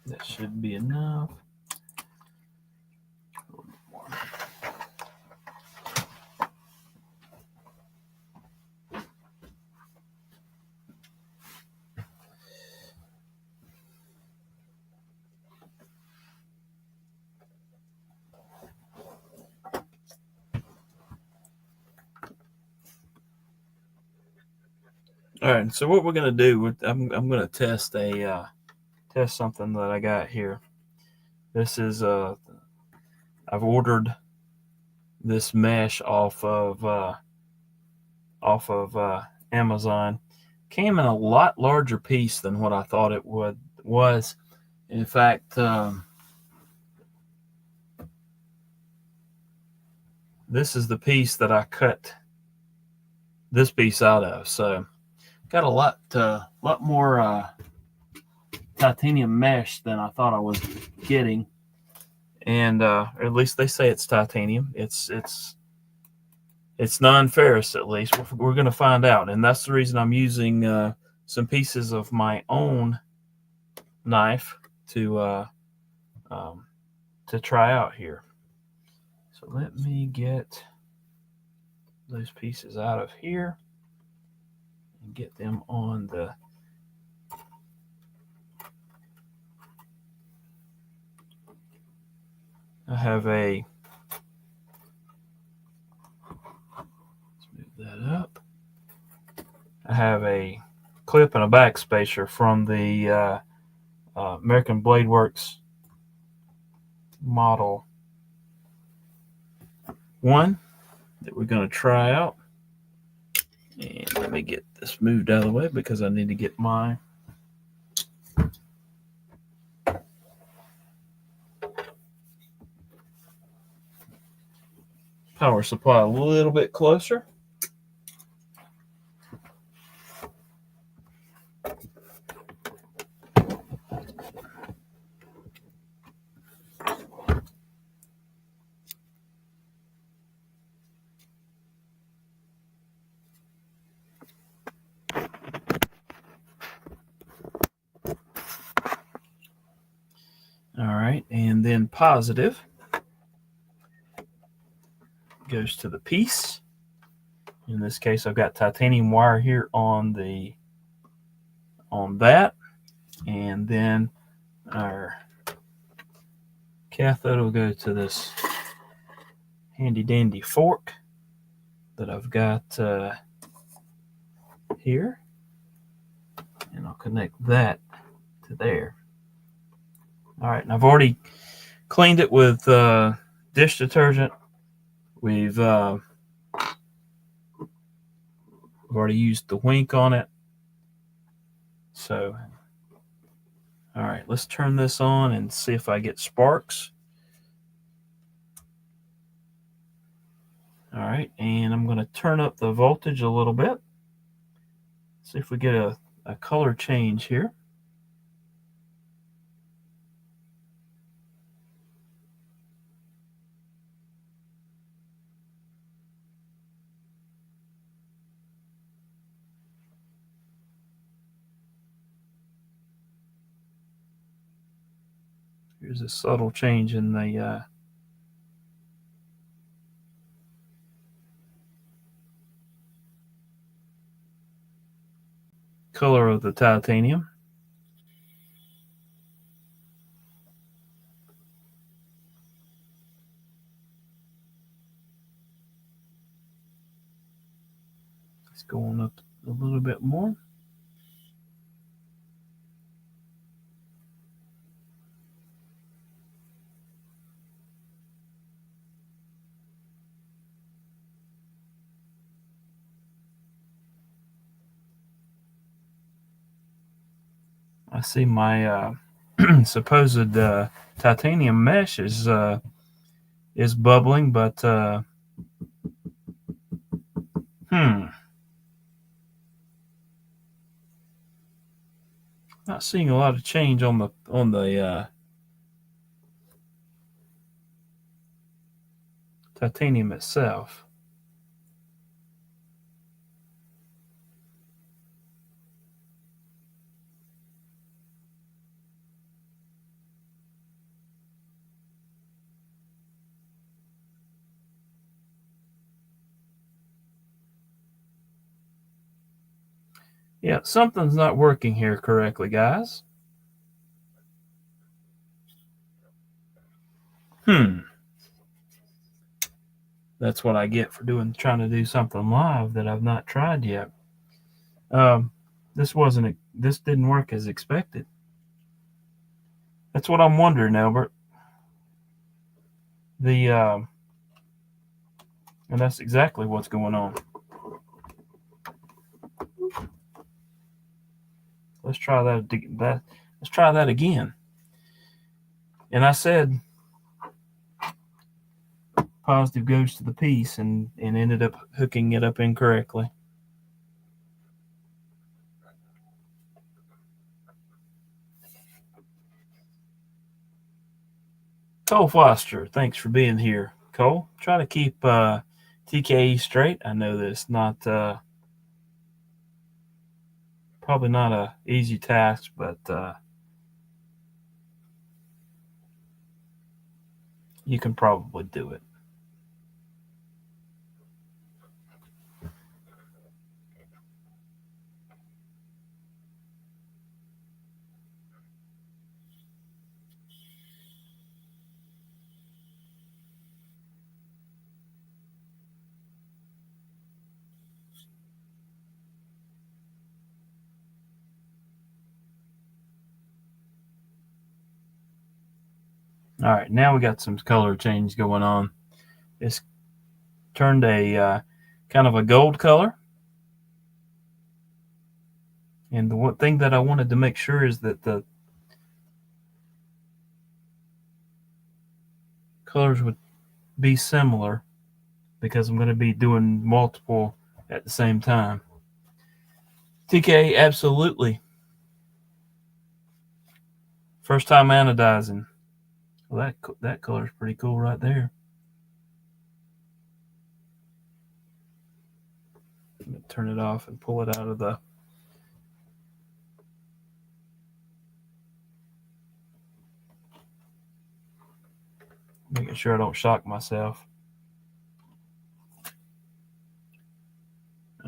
That should be enough. A little bit more. All right, so what we're gonna do, I'm gonna test something that I got here. This is I've ordered this mesh off of Amazon. Came in a lot larger piece than what I thought it was. In fact, this is the piece that I cut this piece out of. So got a lot more titanium mesh than I thought I was getting, and or at least they say it's titanium. It's non-ferrous, at least. We're going to find out, and that's the reason I'm using some pieces of my own knife to try out here. So let me get those pieces out of here and get them on the I have a, let's move that up. I have a clip and a back spacer from the American Blade Works Model 1 that we're going to try out. And let me get this moved out of the way because I need to get my power supply a little bit closer. then positive goes to the piece. In this case, I've got titanium wire here on that, and then our cathode will go to this handy dandy fork that I've got here, and I'll connect that to there. All right, and I've already cleaned it with dish detergent. We've already used the wink on it. So, all right, let's turn this on and see if I get sparks. All right, and I'm going to turn up the voltage a little bit. See if we get a color change here. Here's a subtle change in the color of the titanium. It's going up a little bit more. I see my supposed titanium mesh is bubbling, but not seeing a lot of change on the titanium itself. Yeah, something's not working here correctly, guys. That's what I get for trying to do something live that I've not tried yet. This didn't work as expected. That's what I'm wondering, Albert. And that's exactly what's going on. Let's try that. Let's try that again. And I said positive goes to the piece, and ended up hooking it up incorrectly. Cole Foster, thanks for being here. Cole, try to keep TKE straight. I know that it's not probably not a easy task, but you can probably do it. All right, now we got some color change going on. It's turned a kind of a gold color. And the one thing that I wanted to make sure is that the colors would be similar, because I'm going to be doing multiple at the same time. TK, absolutely. First time anodizing. Well, that color is pretty cool right there. I'm going to turn it off and pull it out of the... Making sure I don't shock myself.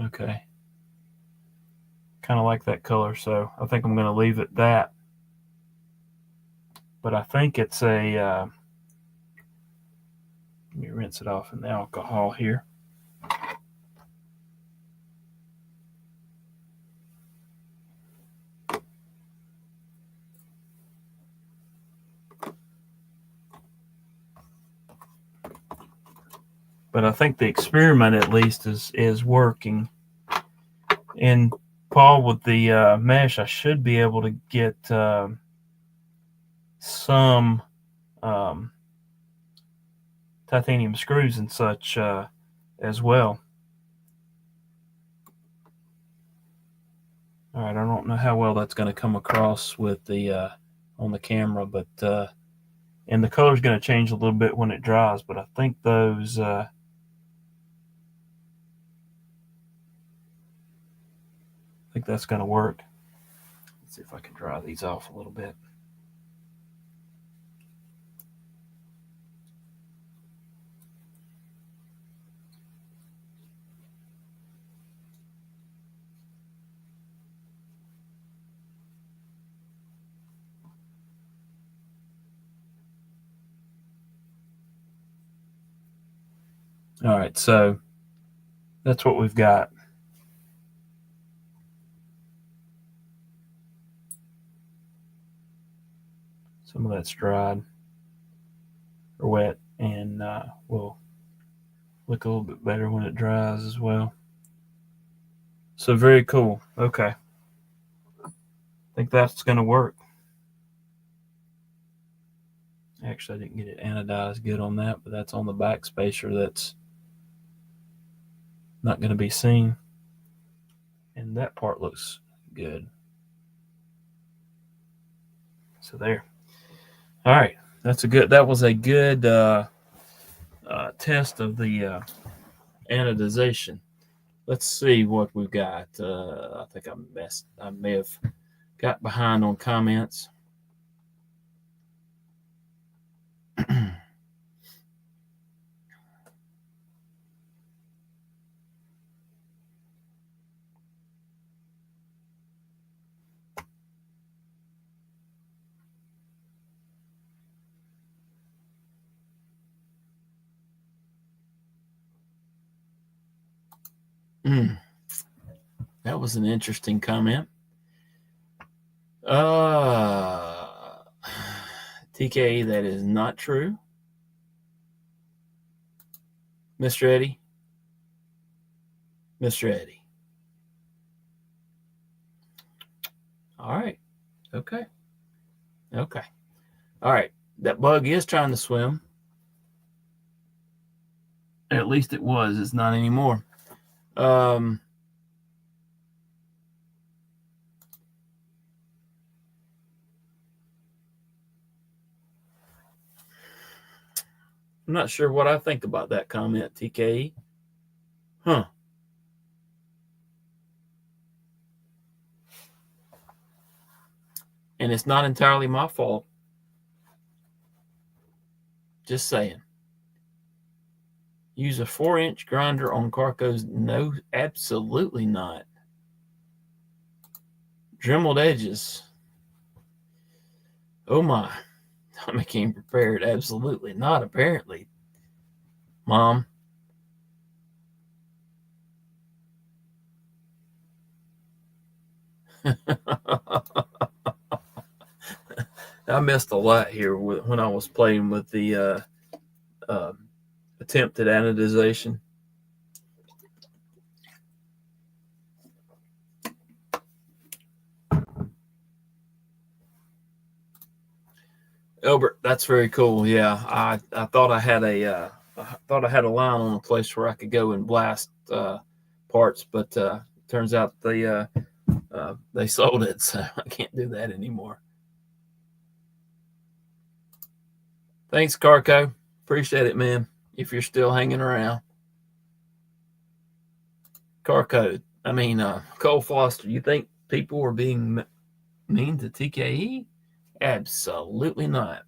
Okay. Kind of like that color, so I think I'm going to leave it that. But I think it's a, let me rinse it off in the alcohol here. But I think the experiment at least is working. And Paul, with the mesh, I should be able to get some titanium screws and such as well. All right, I don't know how well that's going to come across with the on the camera, but and the color's going to change a little bit when it dries. But I think those I think that's going to work. Let's see if I can dry these off a little bit. All right, so that's what we've got. Some of that's dried or wet, and will look a little bit better when it dries as well. So very cool. Okay. I think that's going to work. Actually, I didn't get it anodized good on that, but that's on the back spacer that's not going to be seen. And that part looks good. So there. All right. That was a good test of the anodization. Let's see what we've got. I think I may have got behind on comments. That was an interesting comment. TK, that is not true. Mr. Eddie. Mr. Eddie. All right. Okay. Okay. All right. That bug is trying to swim. At least it was. It's not anymore. I'm not sure what I think about that comment, TKE. Huh. And it's not entirely my fault. Just saying. Use a 4-inch grinder on Karcos? No, absolutely not. Dremeled edges. Oh my. Tommy came prepared. Absolutely not, apparently. Mom. I missed a lot here when I was playing with the attempted anodization. Albert, that's very cool. Yeah, I thought I had a line on a place where I could go and blast parts, but turns out they sold it, so I can't do that anymore. Thanks, Karco. Appreciate it, man. If you're still hanging around, Karco. Cole Foster. You think people were being mean to TKE? Absolutely not.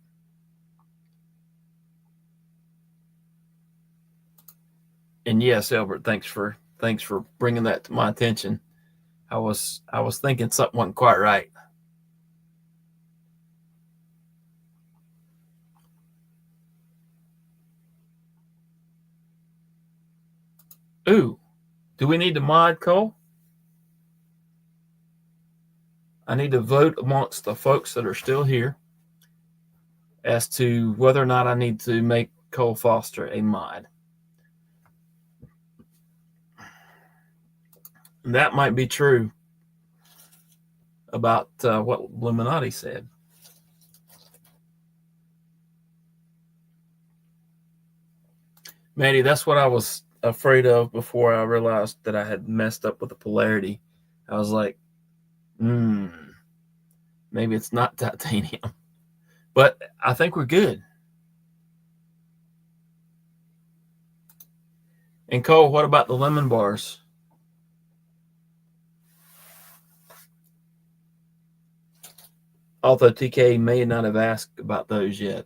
And yes, Albert, thanks for bringing that to my attention. I was thinking something wasn't quite right. Ooh, do we need to mod Cole? I need to vote amongst the folks that are still here as to whether or not I need to make Cole Foster a mod. And that might be true about what Illuminati said. Manny, that's what I was afraid of before I realized that I had messed up with the polarity. I was like, maybe it's not titanium. But I think we're good. And Cole, what about the lemon bars? Although TK may not have asked about those yet.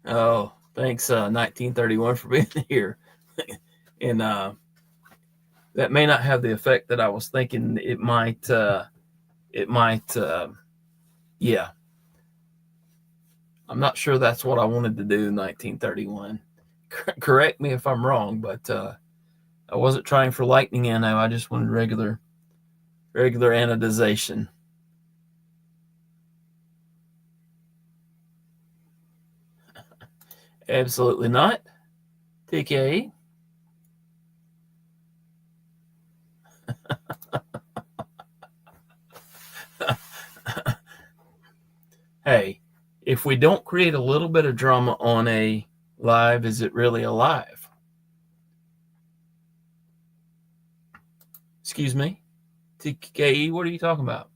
Oh, thanks, 1931, for being here. And that may not have the effect that I was thinking it might. Yeah. I'm not sure that's what I wanted to do in 1931. Correct me if I'm wrong, but I wasn't trying for lightning anode. I just wanted regular anodization. Absolutely not. TKE. Hey, if we don't create a little bit of drama on a live, is it really a live? Excuse me? TKE, what are you talking about?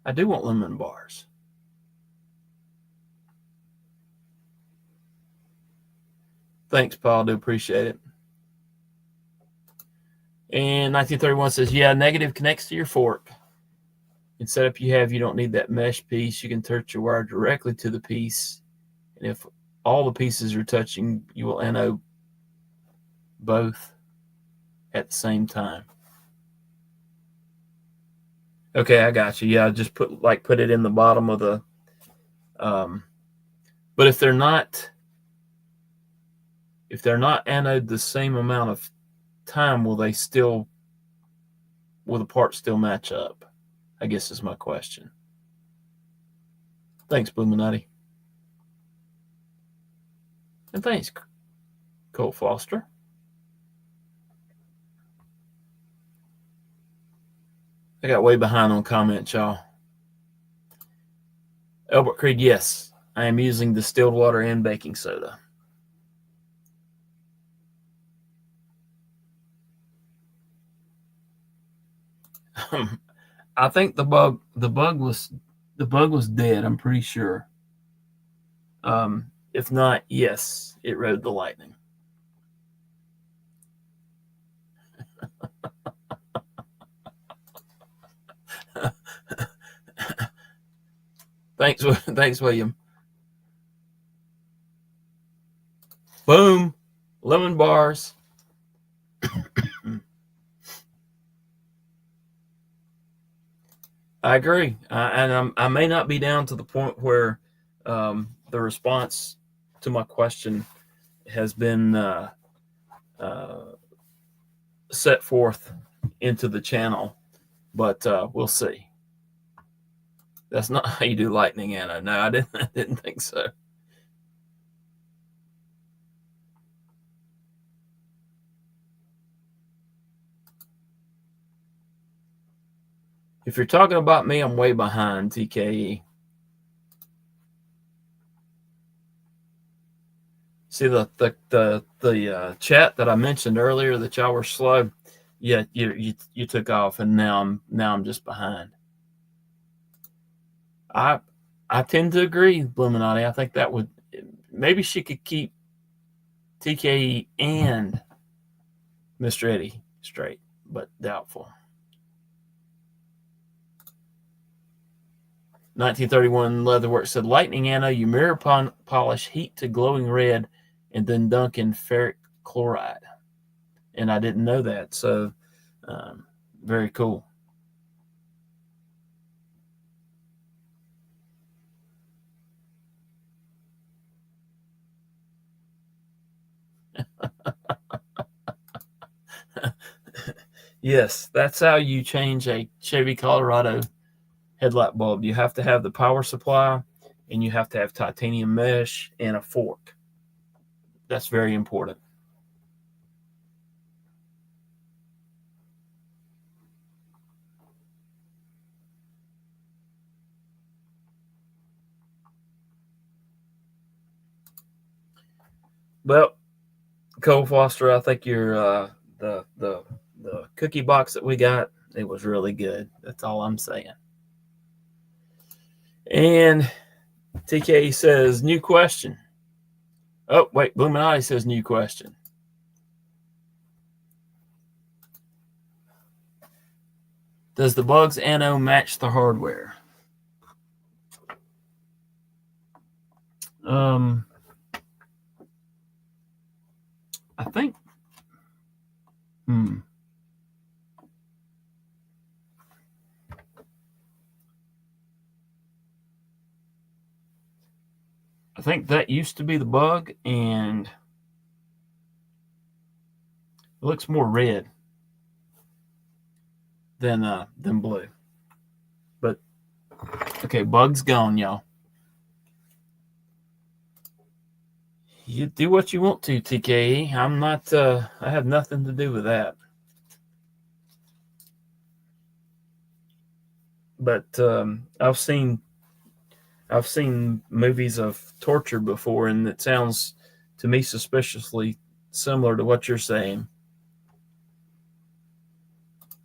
I do want lemon bars. Thanks, Paul. Do appreciate it. And 1931 says, yeah, negative connects to your fork. In setup you have, you don't need that mesh piece. You can touch your wire directly to the piece. And if all the pieces are touching, you will anode both at the same time. Okay, I got you. Yeah, just put it in the bottom of the but if they're not anode the same amount of time, will the parts still match up? I guess is my question. Thanks, Bluminati. And thanks, Cole Foster. I got way behind on comments, y'all. Albert Creed, yes, I am using distilled water and baking soda. I think the bug was dead. I'm pretty sure. If not, yes, it rode the lightning. Thanks, William. Boom, lemon bars. I agree, and I may not be down to the point where the response to my question has been set forth into the channel, but we'll see. That's not how you do lightning, Anna. No, I didn't think so. If you're talking about me, I'm way behind, TKE. See the chat that I mentioned earlier that y'all were slow. Yeah, you took off, and now I'm just behind. I tend to agree, Bluminati. I think that would maybe she could keep TKE and Mr. Eddie straight, but doubtful. 1931 Leatherworks said, lightning anode, you mirror polish, heat to glowing red, and then dunk in ferric chloride. And I didn't know that, so very cool. Yes, that's how you change a Chevy Colorado headlight bulb. You have to have the power supply, and you have to have titanium mesh and a fork. That's very important. Well, Cole Foster, I think your the cookie box that we got, it was really good. That's all I'm saying. And TK says, new question. Oh, wait, Illuminati says new question. Does the Bugs anode match the hardware? I think. I think that used to be the Bug, and it looks more red than blue. But okay, Bug's gone, y'all. You do what you want to, TKE. I'm not. I have nothing to do with that. But I've seen movies of torture before, and it sounds to me suspiciously similar to what you're saying.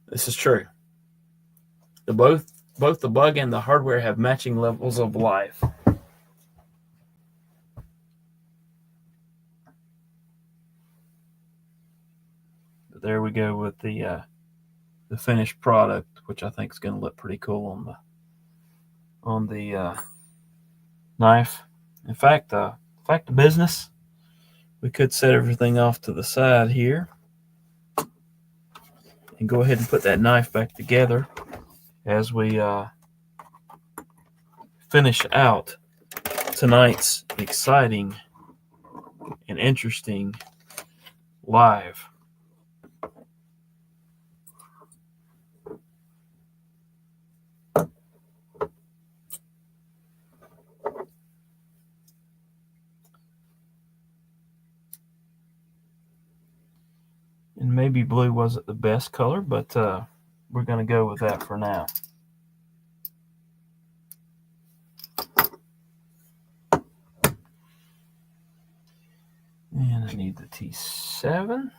This is true. Both the Bug and the hardware have matching levels of life. But there we go with the finished product, which I think is going to look pretty cool on the knife. In fact, the business, we could set everything off to the side here and go ahead and put that knife back together as we finish out tonight's exciting and interesting live. And maybe blue wasn't the best color, but we're going to go with that for now. And I need the T7.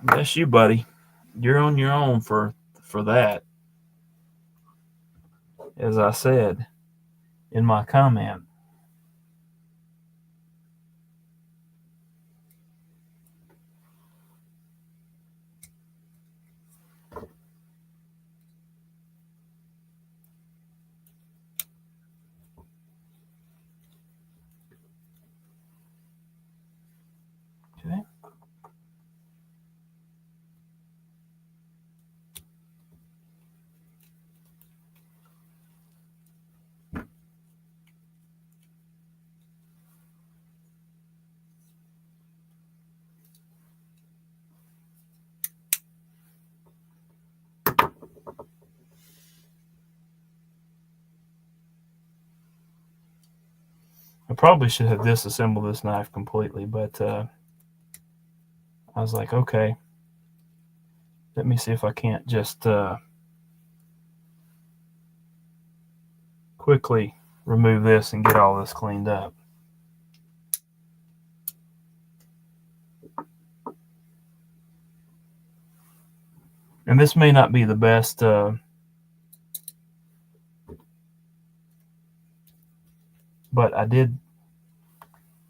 That's you, buddy. You're on your own for that. As I said in my comment. Okay. I probably should have disassembled this knife completely, but I was like, okay, let me see if I can't just quickly remove this and get all this cleaned up. And this may not be the best but I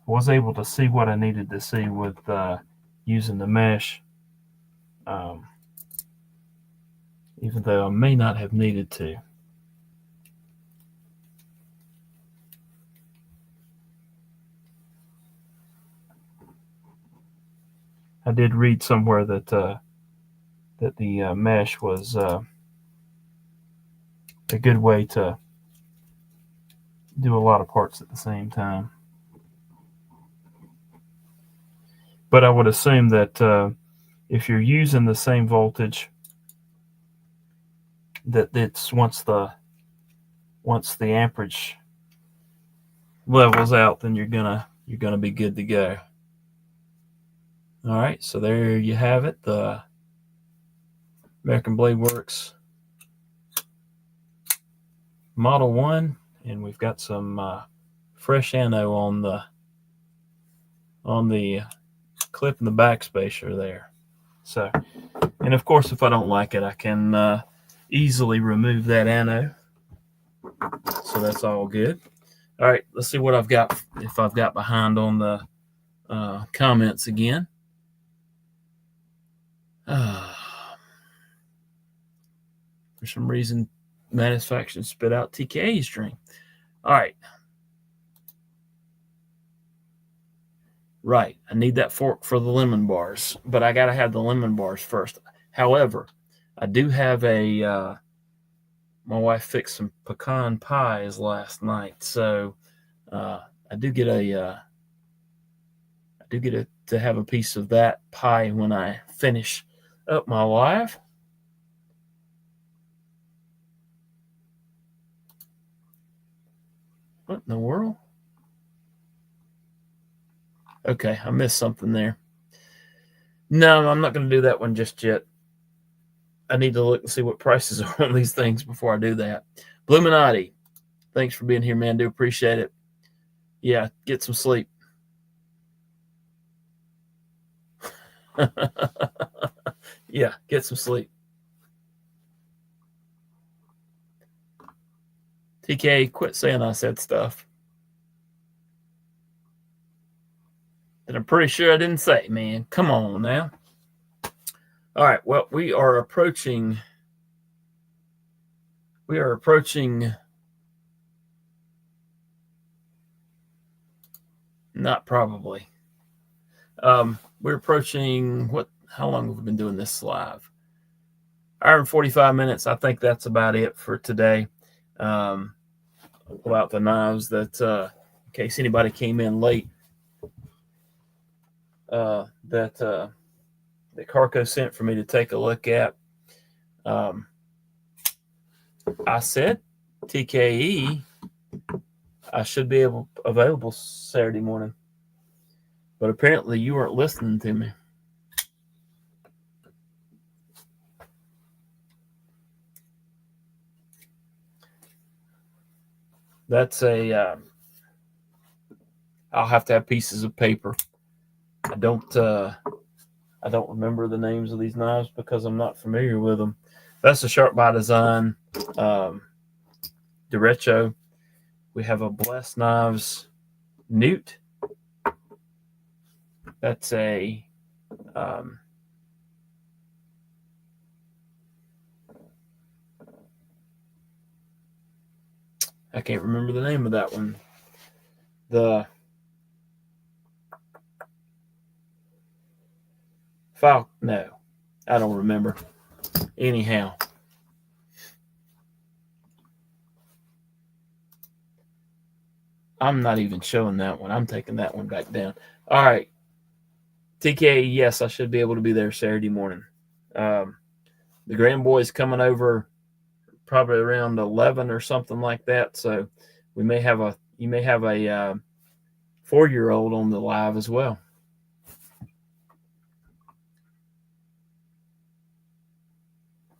was able to see what I needed to see with using the mesh, even though I may not have needed to. I did read somewhere that the mesh was a good way to do a lot of parts at the same time. But I would assume that if you're using the same voltage, that it's once the amperage levels out, then you're gonna be good to go. All right, so there you have it, the American Blade Works Model 1, and we've got some fresh anode on the clip in the backspacer there. So, and of course, if I don't like it, I can easily remove that anode. So that's all good. All right, let's see what I've got, if I've got behind on the comments again. For some reason, Manufacturing spit out TKA string. All right. Right, I need that fork for the lemon bars, but I got to have the lemon bars first. However, I do have my wife fixed some pecan pies last night, so I do get to have a piece of that pie when I finish up my live. What in the world? Okay, I missed something there. No, I'm not going to do that one just yet. I need to look and see what prices are on these things before I do that. Bluminati, thanks for being here, man. Do appreciate it. Yeah, get some sleep. Yeah, get some sleep. TK, quit saying I said stuff that I'm pretty sure I didn't say, man. Come on now. All right, well, we are approaching not probably. We're approaching how long have we been doing this live? Hour and 45 minutes. I think that's about it for today. About the knives that, in case anybody came in late, that Karco sent for me to take a look at. I said TKE, I should be available Saturday morning, but apparently you weren't listening to me. That's I'll have to have pieces of paper. I don't remember the names of these knives because I'm not familiar with them. That's a Sharp by Design derecho. We have a Blessed Knives Newt. That's a I can't remember the name of that one. The no, I don't remember. Anyhow, I'm not even showing that one. I'm taking that one back down. All right. TK, yes, I should be able to be there Saturday morning. The grand boy's coming over probably around 11 or something like that. So you may have a 4-year-old on the live as well.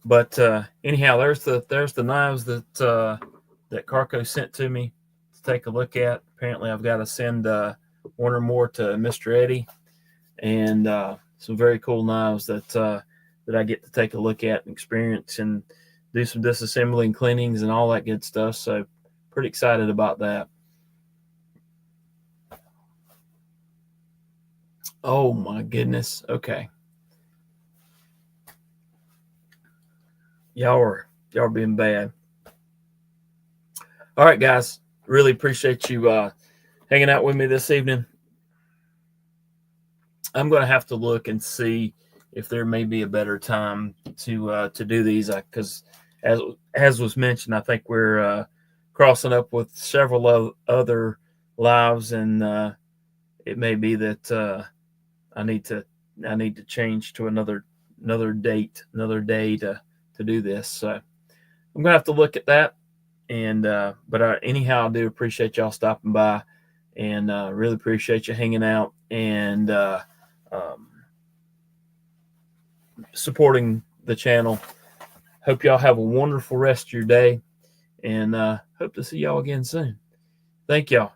But anyhow, there's the knives that Karco sent to me to take a look at. Apparently, I've got to send one or more to Mr. Eddie, and some very cool knives that I get to take a look at and experience and do some disassembly and cleanings and all that good stuff. So pretty excited about that. Oh my goodness. Okay. Y'all are being bad. All right, guys. Really appreciate you hanging out with me this evening. I'm going to have to look and see if there may be a better time to do these, because as was mentioned, I think we're crossing up with several other lives, and it may be that I need to I need to change to another date, another day to do this. So I'm gonna have to look at that. And but anyhow, I do appreciate y'all stopping by, and really appreciate you hanging out and um, supporting the channel. Hope y'all have a wonderful rest of your day, and hope to see y'all again soon. Thank y'all.